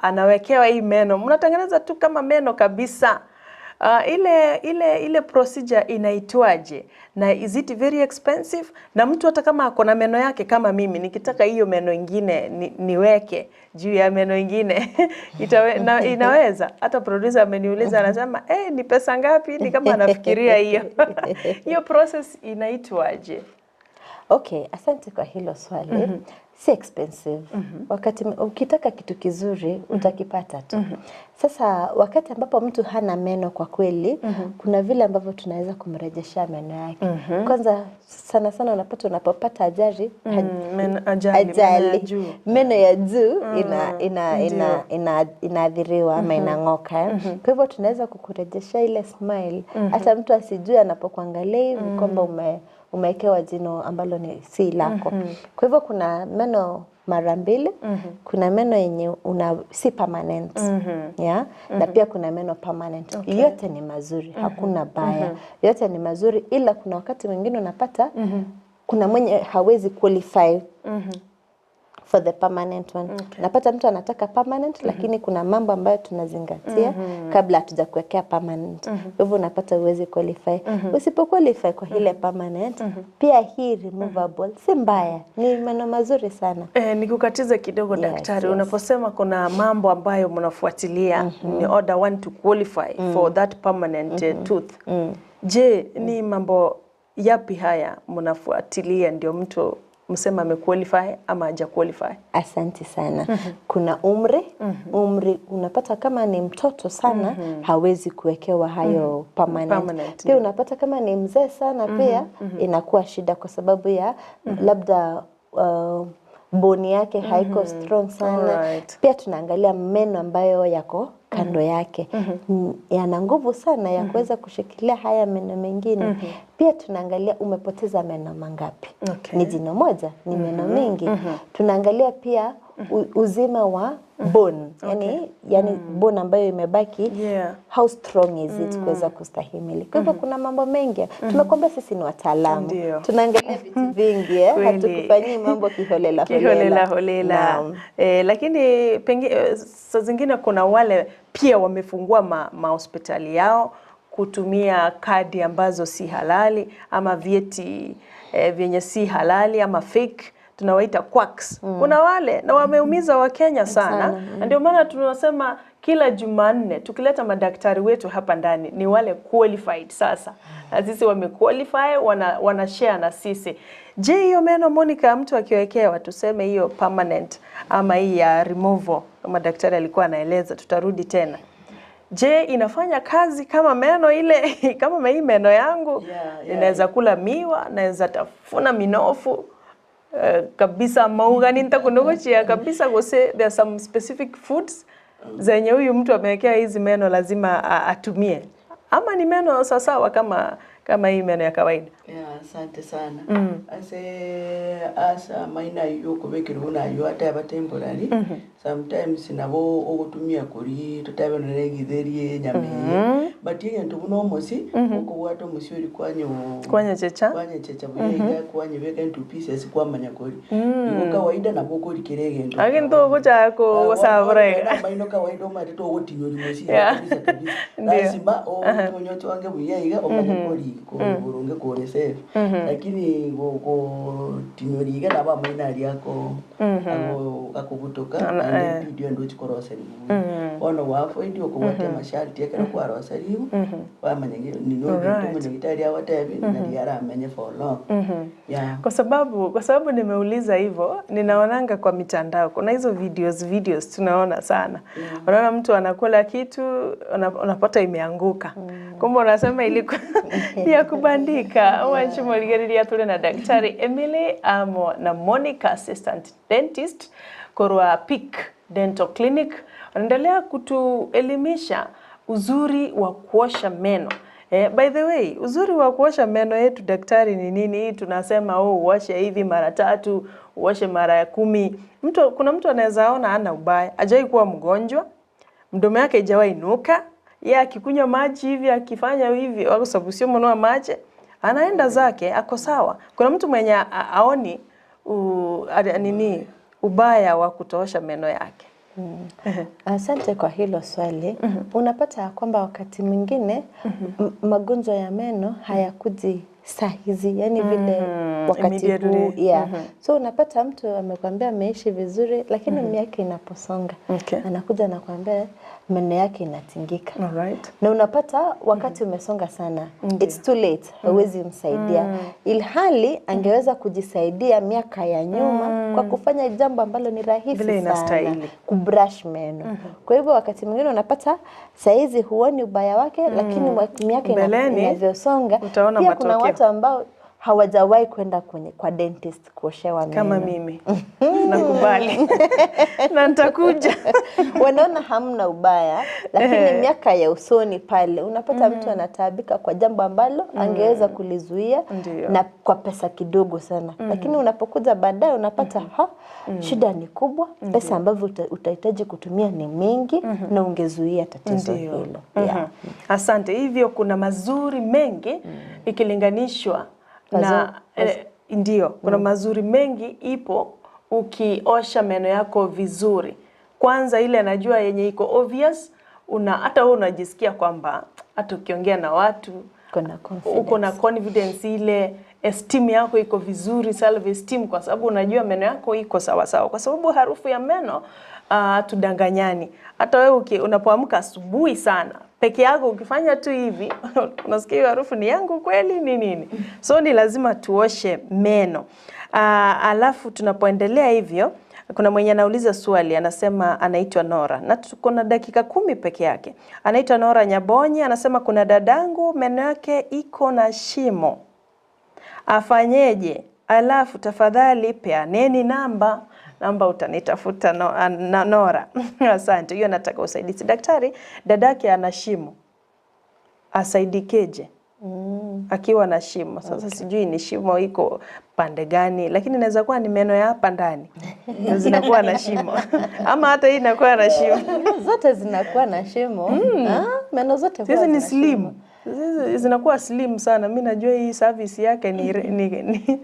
anawekewa hii meno. Mnatengeneza tu kama meno kabisa. Ile procedure inaitwaje? Na is it very expensive? Na mtu hata kama ako na meno yake kama mimi nikitaka hiyo meno ingine niweke juu ya meno ingine inaweza. Hata producer ameniuliza anasema ni pesa ngapi? Ni kama anafikiria hiyo. Hiyo process inaitwaje? Okay, asante kwa hilo swali. Si expensive. Wakati ukitaka kitu kizuri utakipata tu. Sasa wakati ambapo mtu hana meno kwa kweli, kuna vile ambavyo tunaweza kumrejeshea meno yake. Kwanza sana unapata unapopata ajali, meno ya juu inaadhiriwa ama inang'oka. Kwa hivyo tunaweza kukurejeshea ile smile. Hata mtu asijue anapokuangalia hivi kwamba umewekewa jino ambalo ni si lako. Kwa hivyo kuna meno mara mbili, kuna meno yenye si permanent, na pia kuna meno permanent. Yote ni mazuri, hakuna baya. Yote ni mazuri, ila kuna wakati mwingine unapata kuna mwenye hawezi qualify for the permanent one. Napata mtu anataka permanent lakini kuna mambo ambayo tunazingatia kabla hatujakuwekea permanent. Kwa hivyo unapata uwezi qualify. Usipo qualify kwa ile permanent, pia hii removable si mbaya. Ni meno mazuri sana. Nikukatiza kidogo daktari, unaposema kuna mambo ambayo mnafuatilia in order one to qualify for that permanent tooth. Je, ni mambo yapi haya mnafuatilia ndio mtu msema amequalify ama haja qualify? Asante sana. Kuna umri unapata kama ni mtoto sana hawezi kuwekewa hayo permanent. Pia unapata kama ni mzee sana pia inakuwa shida kwa sababu ya labda boni yake haiko strong sana. Pia tunaangalia meno ambayo yako kando yake. Yana nguvu sana ya kuweza kushikilia haya meno mengine. Pia tunaangalia umepoteza meno mangapi. Ni jino moja, ni meno mengi. Tunaangalia pia uzima wa bone. Yani bone ambayo imebaki, how strong is it kuweza kustahimili. Kwa hivyo kuna mambo mengi. Tumekwambia sisi ni wataalamu. Tunaangalia vitu vingi, hatukufanyii mambo kiholela. Lakini saa zingine kuna wale pia wamefungua mahospitali yao kutumia kadi ambazo si halali ama vyeti vyenye si halali ama fake, tunawaita quacks. Kuna wale na wameumiza Wakenya sana. Ndio maana tunasema kila Jumanne tukileta madaktari wetu hapa ndani ni wale qualified sasa. Na sisi wamequalify, wana share na sisi. Je, hiyo meno Monica mtu akiwekewa tuseme hiyo permanent ama hii ya removal kama daktari alikuwa anaeleza, tutarudi tena. Je, inafanya kazi kama meno ile kama hii meno yangu? Inaweza kula miwa, naweza tafuna minofu kabisa maugani nitakunogochia kabisa gose. There are some specific foods zenye huyu mtu amewekea hizi meno lazima atumie, ama ni meno sawa kama hii meno ya kawaida? Asante sana. Asa maina yuko bekirwo nayo hata abatemporary. Sometimes nabo ogutumia kuri tutabe no githerie nyame. But yento buno mosi okubwato musi uri kwanya checha buyiga kwanya beka into pieces kwa manyakori. Yuko kawaida na boko rikirege agento gocha ko sabra maino kawaida mari to otinyori mosi kabisa. Lazima onyoto wange buyiga okakori ko burunge ko reserve. Lakini go tinyoriga naba maina yako akubutoka video ndo chikoroseri ono wafo ndio kuwatia masharti yake kwa rosari wamanyenge nino ndio mwenye awatabi na yara amenye for long. Kwa sababu nimeuliza hivyo, ninaonanga kwa mitandao kuna hizo videos tunaona sana. Unaona mtu anakula kitu unapata imeanguka. Kumbe unasema ilikuwa ni ya kubandika. Wanchimo ligeriria tule na daktari Emily Amo na Monica assistant dentist Korwa Peak Dental Clinic. Wanaendelea kutuelimisha uzuri wa kuosha meno. By the way, uzuri wa kuosha meno yetu daktari ni nini? Tunasema uoshe hivi mara 3, uoshe mara 10. Kuna mtu anaweza ona hana ubaya, hajai kuwa mgonjwa, mdomo yake haijawahi inuka, yeye akikunywa maji hivi akifanya hivi kwa sababu sio mnoa maji, anaenda zake ako sawa. Kuna mtu mwenye aoni ubaya wa kutoosha meno yake. Asante kwa hilo swali. Unapata kwamba wakati mwingine magonjwa ya meno hayakuji saa hizi, yani vile wakati huu so unapata mtu amekwambia ameishi vizuri lakini miaka inaposonga anakuja na kuambia meno yake inatingika. Na unapata wakati umesonga sana, it's too late, hauwezi msaidia. Ilhali angeweza kujisaidia miaka ya nyuma kwa kufanya jambo ambalo ni rahisi sana, kubrush meno. Kwa hivyo wakati mwingine unapata saizi huoni ubaya wake, lakini miaka inavyosonga pia kuna watu ambao hawajawahi kwenda kwa dentist kuoshewa meno. Kama mimi. Nakubali. Na nitakuja. Wanaona hamna ubaya, lakini miaka ya usoni pale unapata mtu anataabika kwa jambo ambalo angeweza kulizuia na kwa pesa kidogo sana. Lakini unapokuja baadaye unapata shida ni kubwa, pesa ambavyo utahitaji kutumia ni mingi na ungezuia tatizo hilo. Asante. Hivyo kuna mazuri mengi ikilinganishwa na ndio kuna mazuri mengi ipo ukiosha meno yako vizuri. Kwanza ile najua yenye iko obvious, hata wewe unajisikia kwamba hata ukiongea na watu uko na confidence, ile esteem yako iko vizuri, self esteem, kwa sababu unajua meno yako iko sawa sawa. Kwa sababu harufu ya meno tudanganyani. Hata wewe unapoamka asubuhi sana peke yako ukifanya tu hivi unasikia harufu ni yangu kweli ni nini? So ni lazima tuoshe meno. Alafu tunapoendelea hivyo, kuna mwenye anauliza swali, anasema anaitwa Nora na tuko na dakika 10 peke yake. Anaitwa Nora Nyabonyi, anasema kuna dadangu meno yake iko na shimo, afanyeje? Alafu tafadhali peaneni namba utanitafuta Nora. Asante, hiyo nataka usaidizi. Daktari, dadake ana shimo, asaidikeje? akiwa na shimo. Sasa sijui ni shimo iko pande gani, lakini inaweza kuwa ni meno ya hapa ndani zinakuwa na shimo ama hata hii inakuwa na shimo. Zote zinakuwa na shimo. Meno zote huwa hizi ni slim. Hizi zinakuwa slim sana. Mimi najua hii service yake ni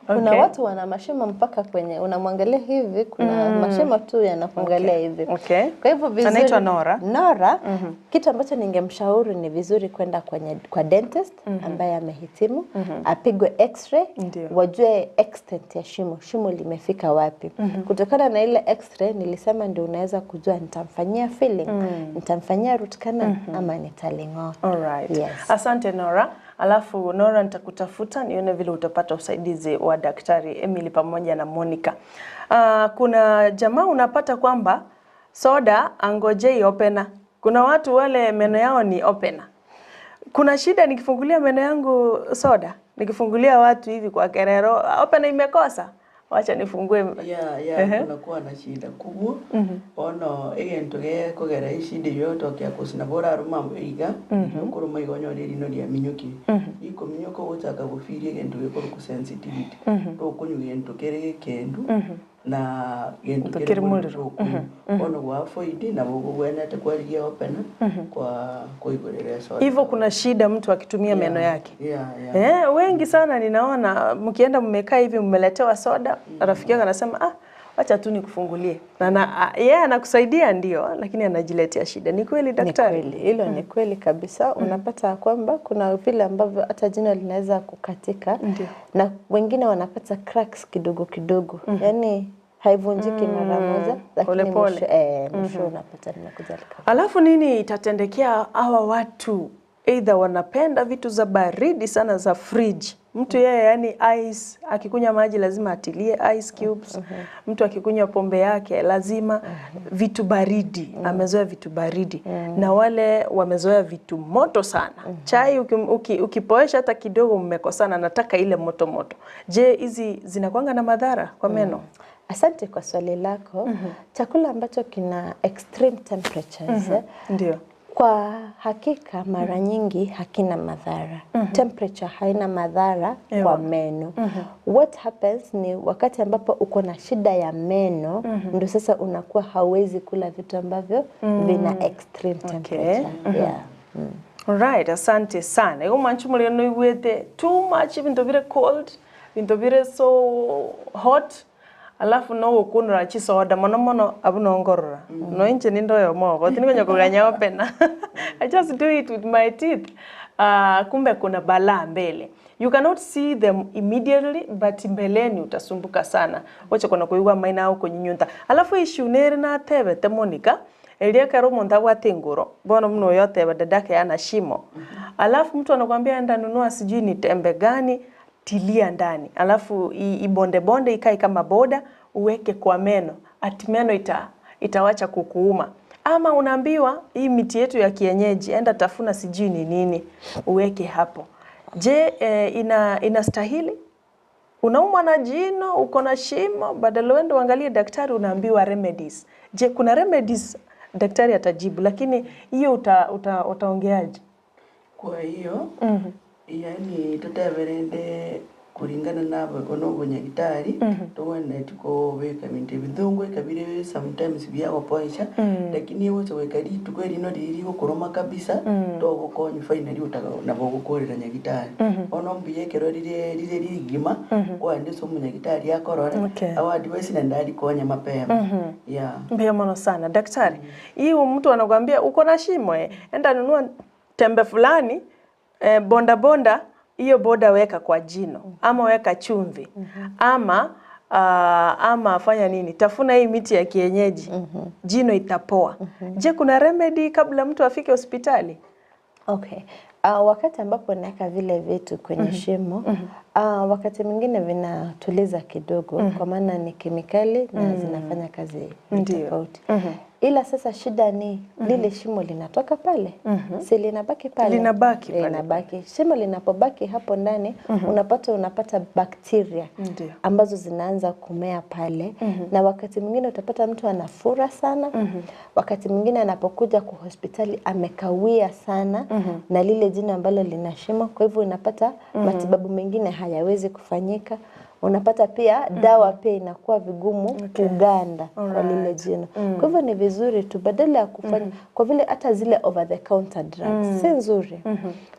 Kuna watu wana mashimo mpaka kwenye unamwangalia hivi, kuna mashimo tu yanakuangalia hivi. Kwa hivyo vizuri. Anaitwa Nora. Kitu ambacho ningemshauri ni vizuri kwenda kwa dentist ambaye amehitimu, apigwe x-ray, wajue extent ya shimo limefika wapi. Kutokana na ile x-ray nilisema ndio unaweza kujua nitamfanyia filling, nitamfanyia root canal ama nitaling'oa. Alright. Yes. Asante Nora. Alafu Nora nitakutafuta nione vile utapata usaidizi wa daktari Emily pamoja na Monica. Kuna jamaa unapata kwamba soda angojei opener. Kuna watu wale meno yao ni opener. Kuna shida nikifungulia meno yangu soda, nikifungulia watu hivi kwa kerero, opener imekosa. Wacha nifungue. Kunakuwa na shida kubwa. Ono egento kugera ishide yote okyakusina bora aruma iga kuruma igonyo rino lya minyuki. Iko minyuko gutaka gufirie egento gekoro ku sensitivity. To kunyugento kere kendu na gento kere muliro. Ono wa foidi na bogo bwena takwaligia opener kwa kuigorera soda. Hivyo kuna shida mtu akitumia meno yake. Wengi sana ninaona mkienda mmekaa hivi mmeletewa soda, rafiki yako anasema acha tu nikufungulie. Na yeye anakusaidia ndio, lakini anajiletea shida. Ni kweli daktari? Ni kweli, hilo ni kweli kabisa. Unapata kwamba kuna vile ambavyo hata jino linaweza kukatika. Na wengine wanapata cracks kidogo kidogo. Yaani haivunjiki mara moja, lakini mwisho unapata linakuja likawa. Alafu nini itatendekea hawa watu? Either wanapenda vitu za baridi sana za fridge. Mtu yeye yani ice, akikunywa maji lazima atilie ice cubes. Mtu akikunywa pombe yake lazima vitu baridi, amezoea vitu baridi. Na wale wamezoea vitu moto sana. Chai ukipoesha hata kidogo mmekosana, nataka ile moto moto. Je, hizi zinakuanga na madhara kwa meno? Asante kwa swali lako. Chakula ambacho kina extreme temperatures ndio kwa hakika mara nyingi hakina madhara. Temperature haina madhara kwa meno. What happens ni wakati ambapo uko na shida ya meno, ndio sasa unakuwa hauwezi kula vitu ambavyo vina extreme temperature. Alright, asante sana. Ego manchu mulino igwete too much bintu bire cold, bintu bire so hot. Alafu no ukunura chisoda mono abunongorora. No inche nindo yo mogo tini kwenye kuganya opener. I just do it with my teeth. Kumbe kuna balaa mbele. You cannot see them immediately, but mbeleni utasumbuka sana. Wacha kuna kuigwa maina au kunyinyunta. Alafu ishunere na tebe te Monica. Elia karo monta wa tenguro. Bono mno yote dadake ana shimo. Alafu mtu anakuambia enda nunua sijui ni tembe gani, tilia ndani. Alafu ibonde ikai kama boda, uweke kwa meno. Ati meno itawacha kukuuma. Ama unaambiwa hii miti yetu ya kienyeji, enda tafuna sijui ni nini, uweke hapo. Je, inastahili? Unaumwa na jino, uko na shimo, badala uende uangalie daktari unaambiwa remedies. Je, kuna remedies daktari atajibu, lakini hiyo utaongeaje? Kwa hiyo, yani tutaverende kulingana na bono bunyagitari tuone tuko weka minte bidhungwe kabire sometimes byako poisha lakini wote wekari tukweli no riri gukoroma kabisa to gukonyu finally utaga na bogukorera nyagitari ono mbiye kero rire rigima kwa ndiso munyagitari yakorora awadi wesi na ndari konya mapema mbio mono sana daktari hiyo mtu anakuambia uko na shimo enda nunua tembe fulani bonda hiyo boda weka kwa jino ama weka chumvi ama fanya nini tafuna hii miti ya kienyeji jino itapoa. Je, kuna remedy kabla mtu afike hospitali? Okay. Wakati ambapo naweka vile vitu kwenye shimo, wakati mwingine vinatuliza kidogo kwa maana ni kemikali na zinafanya kazi tofauti. Ila sasa shida ni lile shimo linatoka pale. Si linabaki pale. Linabaki pale. Linabaki. Shimo linapobaki hapo ndani unapata bakteria ambazo zinaanza kumea pale. Na wakati mwingine utapata mtu anafura sana. Wakati mwingine anapokuja kwa hospitali amekawia sana na lile jino ambalo lina shimo. Kwa hivyo unapata matibabu mengine hayawezi kufanyika. Unapata pia dawa pia inakuwa vigumu kuganda kwa lile jino. Kwa hivyo ni vizuri tu badala ya kufanya kwa vile hata zile over the counter drugs si nzuri.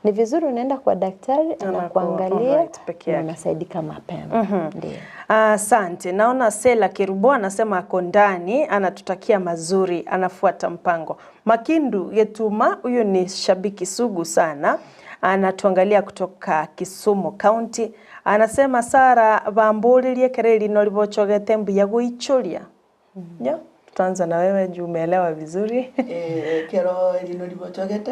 Ni vizuri unaenda kwa daktari anakuangalia na unasaidika mapema. Ndio. Asante. Naona Sela Kerubo anasema ako ndani, anatutakia mazuri, anafuata mpango. Makindu Getuma, huyo ni shabiki sugu sana. Anatuangalia kutoka Kisumu County. Anasema Sara bamburirie kereli no libochogete mbuya guichuria. Ya, tutaanza na wewe juu umeelewa vizuri. Kero lino libochogete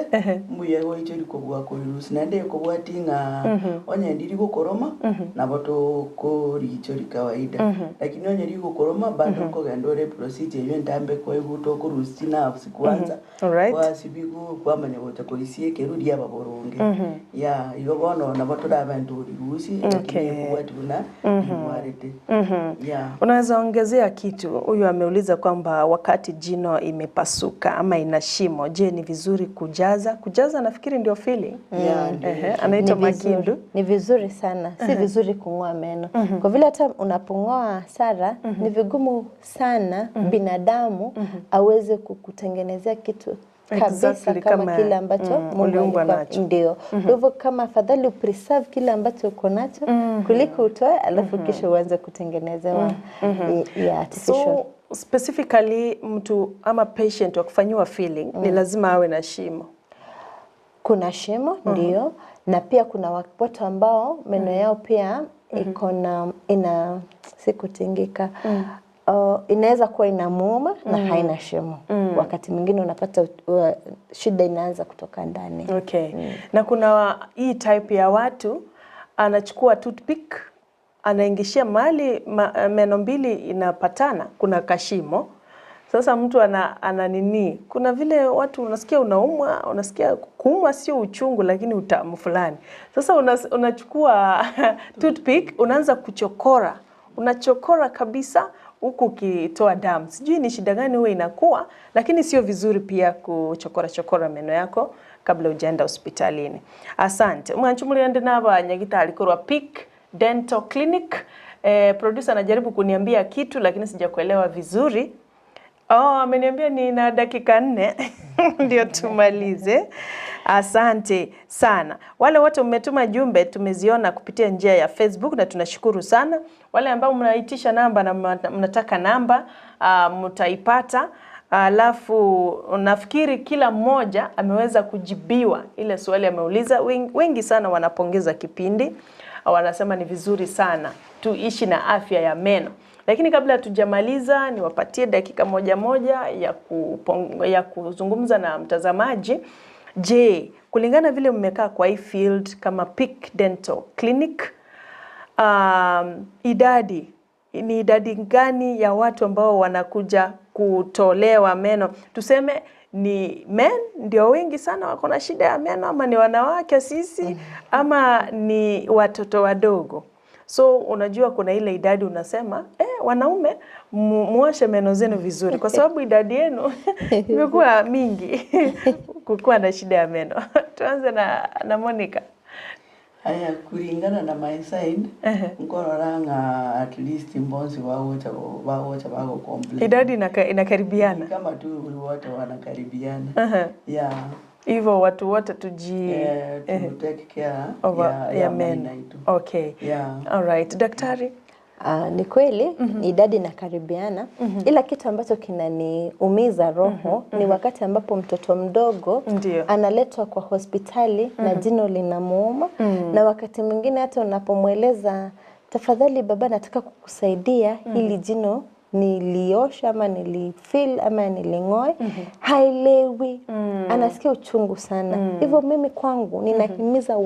mbuya guichuri kubwa kurusi nande kubwa tinga onye ndiri gukoroma na boto ko richori kawaida. Lakini onye ndiri gukoroma bado ko gandore procedure yo ndambe ko eguto kurusi na kwanza. Kwa sibigu kwa manyabocha polisie kerudi ababoronge. Ya iyo bono na boto da bantu rusi lakini kubwa tuna warete. Ya. Unaweza ongezea kitu. Huyu ameuliza kwamba wakati jino imepasuka ama ina shimo, je, ni vizuri kujaza? Kujaza nafikiri ndio feeling. Anaitwa Makindu. Ni vizuri sana. Si vizuri kung'oa meno. Kwa vile hata unapong'oa Sara ni vigumu sana binadamu aweze kukutengenezea kitu kabisa kama kile ambacho Mungu nacho. Ndio. Kwa hivyo kama afadhali upreserve kile ambacho uko nacho kuliko utoe alafu kisha uanze kutengenezewa ya artificial. So specifically mtu ama patient wa kufanyiwa filling ni lazima awe na shimo. Kuna shimo ndio, na pia kuna watu ambao meno yao pia ina sikutingika. Inaweza kuwa inamuuma na haina shimo. Wakati mwingine unapata shida inaanza kutoka ndani. Na kuna hii type ya watu anachukua toothpick anaingishia mahali meno mbili inapatana, kuna kashimo. Sasa mtu ana nini? Kuna vile watu unasikia unaumwa, unasikia kuumwa sio uchungu lakini utamu fulani. Sasa unachukua toothpick, unaanza kuchokora. Unachokora kabisa huku ukitoa damu. Sijui ni shida gani huwa inakuwa, lakini sio vizuri pia kuchokora meno yako kabla hujaenda hospitalini. Asante. Mwanchumuli ande naba nyagitari Korwa Peak Dental Clinic. Producer anajaribu kuniambia kitu lakini sijakuelewa vizuri. Ameniambia nina dakika 4 ndio tumalize. Asante sana. Wale wote mmetuma jumbe tumeziona kupitia njia ya Facebook na tunashukuru sana. Wale ambao mnaitisha namba na mnataka namba mtaipata. Alafu nafikiri kila mmoja ameweza kujibiwa ile swali ameuliza. Wengi sana wanapongeza kipindi. Wanasema ni vizuri sana tuishi na afya ya meno. Lakini kabla tujamaliza niwapatie dakika moja ya kuzungumza na mtazamaji. Je, kulingana vile mmekaa kwa hii field kama Peak Dental Clinic, ni idadi gani ya watu ambao wanakuja kutolewa meno? Tuseme ni men ndio wengi sana wako na shida ya meno, ama ni wanawake sisi, ama ni watoto wadogo? So unajua kuna ile idadi unasema wanaume muoshe meno zenu vizuri kwa sababu idadi yenu imekuwa mingi kukuwa na shida ya meno. Tuanze na Monica. Haya, kulingana na my side, nkororanga at least mbonzi waocha wako complete. Idadi inakaribiana. Kama tu wote wanakaribiana. Hivyo watu wote to take care ya meno. All right. Daktari? Ni kweli idadi inakaribiana, ila kitu ambacho kinaniumiza roho ni wakati ambapo mtoto mdogo analetwa kwa hospitali na jino linamuuma, na wakati mwingine hata unapomweleza tafadhali baba nataka kukusaidia ili jino niliosha ama nilifil ama niling'oe, hailewi, anasikia uchungu sana. Hivyo mimi kwangu ninahimiza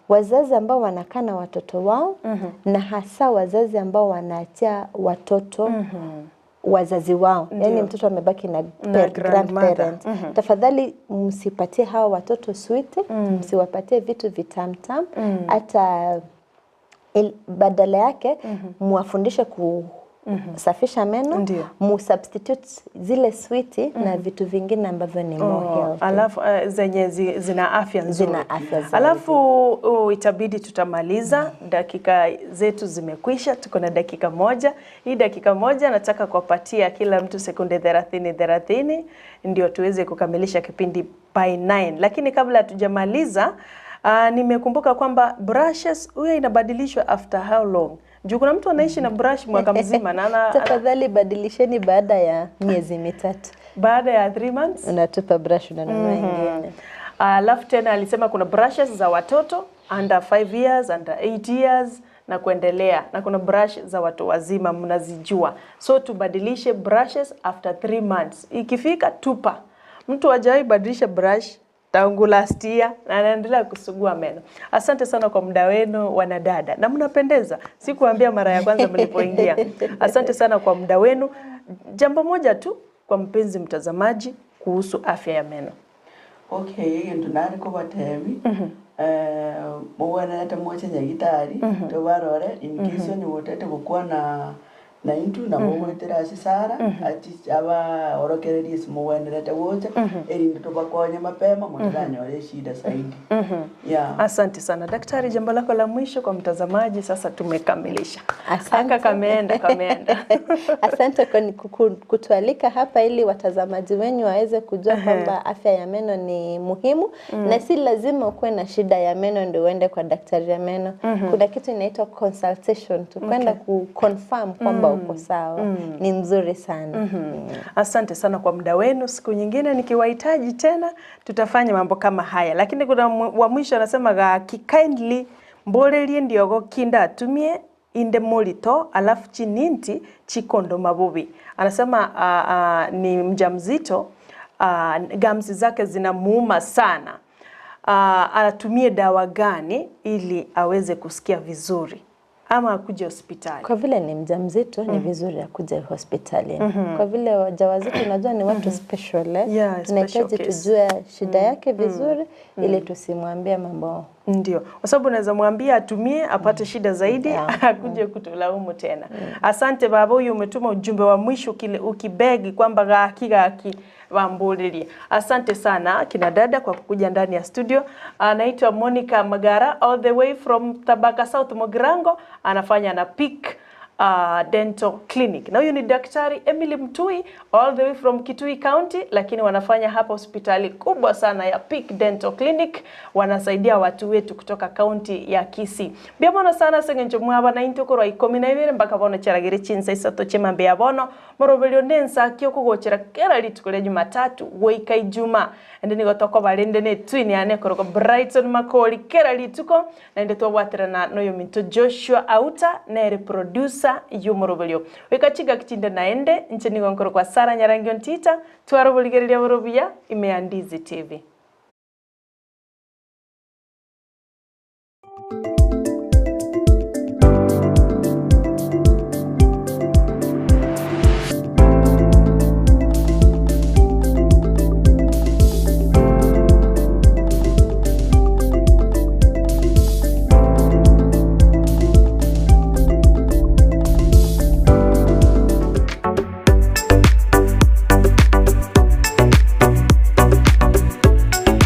wazazi ambao wanakaa na watoto wao, na hasa wazazi ambao wanaachia watoto wazazi wao, yani mtoto amebaki na grandparent. Tafadhali msipatie hawa watoto sweet, msiwapatie vitu vitamtam, hata badala yake muwafundishe safisha meno, substitute zile sweet na vitu vingine ambavyo ni more healthy. Alafu zenye zina afya nzuri. Alafu itabidi tutamaliza, dakika zetu zimekwisha, tuko na dakika moja. Hii dakika moja nataka kuwapatia kila mtu sekunde 30 ndio tuweze kukamilisha kipindi by 9. Lakini kabla hatujamaliza, nimekumbuka kwamba brushes huwa inabadilishwa after how long? Juu kuna mtu anaishi na brush mwaka mzima na tafadhali badilisheni baada ya miezi mitatu. Baada ya 3 months unatupa brush unanunua nyingine. Alafu tena alisema kuna brushes za watoto under 5 years, under 8 years na kuendelea, na kuna brush za watu wazima mnazijua. So tubadilishe brushes after 3 months. Ikifika tupa. Mtu hajawahi badilisha brush tangu last year na anaendelea kusugua meno. Asante sana kwa muda wenu wanadada. Na mnapendeza. Sikuambia mara ya kwanza mlipoingia. Asante sana kwa muda wenu. Jambo moja tu kwa mpenzi mtazamaji kuhusu afya ya meno. Okay, ndunari ko batemi. Mwana hata mmoja nyagitari to barore in case ni wotete gukwa na intu na mwo terasi sara ati aba orokereri simu wenderete wote eri ndo bakonya mapema mtanya wale shida zaidi. Asante sana daktari, jambo lako la mwisho kwa mtazamaji, sasa tumekamilisha. Asante kameenda. Asante kwa kutualika hapa ili watazamaji wenyu waweze kujua kwamba afya ya meno ni muhimu na si lazima ukuwe na shida ya meno ndio uende kwa daktari ya meno. Kuna kitu inaitwa consultation, tukwenda kuconfirm kwamba uko sawa. Ni nzuri sana. Asante sana kwa muda wenu. Siku nyingine nikiwahitaji tena tutafanya mambo kama haya. Lakini kuna wa mwisho anasema kindly mborerie ndiogo kinda atumie inde molito alafu chininti chikondo mabubi. Anasema ni mjamzito, gums zake zinamuuma sana. Anatumie dawa gani ili aweze kusikia vizuri ama akuje hospitali? Kwa vile ni mjamzito ni vizuri akuje hospitali. Kwa vile wajawazito unajua ni watu special, tunahitaji tujue shida yake vizuri ili tusimwambie mambo. Ndio. Kwa sababu unaweza mwambia atumie apate shida zaidi akuje kutulaumu tena. Asante baba, huyu umetuma ujumbe wa mwisho ukibegi kwamba gaki wambulili. Asante sana kina dada kwa kukuja ndani ya studio. Anaitwa Monica Magara all the way from Tabaka South Mogirango, anafanya na Peak Dental Clinic. Na huyu ni daktari Emily Mtui all the way from Kitui County, lakini wanafanya hapa hospitali kubwa sana ya Peak Dental Clinic, wanasaidia watu wetu kutoka county ya Kisii. Biamono sana sengenjo mwaba na intokoro 12 mpaka bono charagire chinsa isato chemambe ya bono morobelio nensa kyo kugochera kera litukole Jumatatu goika Ijumaa ende nigotoko balende ne twini ane koroko Brighton Makoli kera lituko na ende twabwaterana noyo minto Joshua Auta na reproducer yumorobelio wekachiga kichinde naende ncheni gonkoro kwa Sara Nyarangion Tita twaroboligeriria borobia imeandizi TV.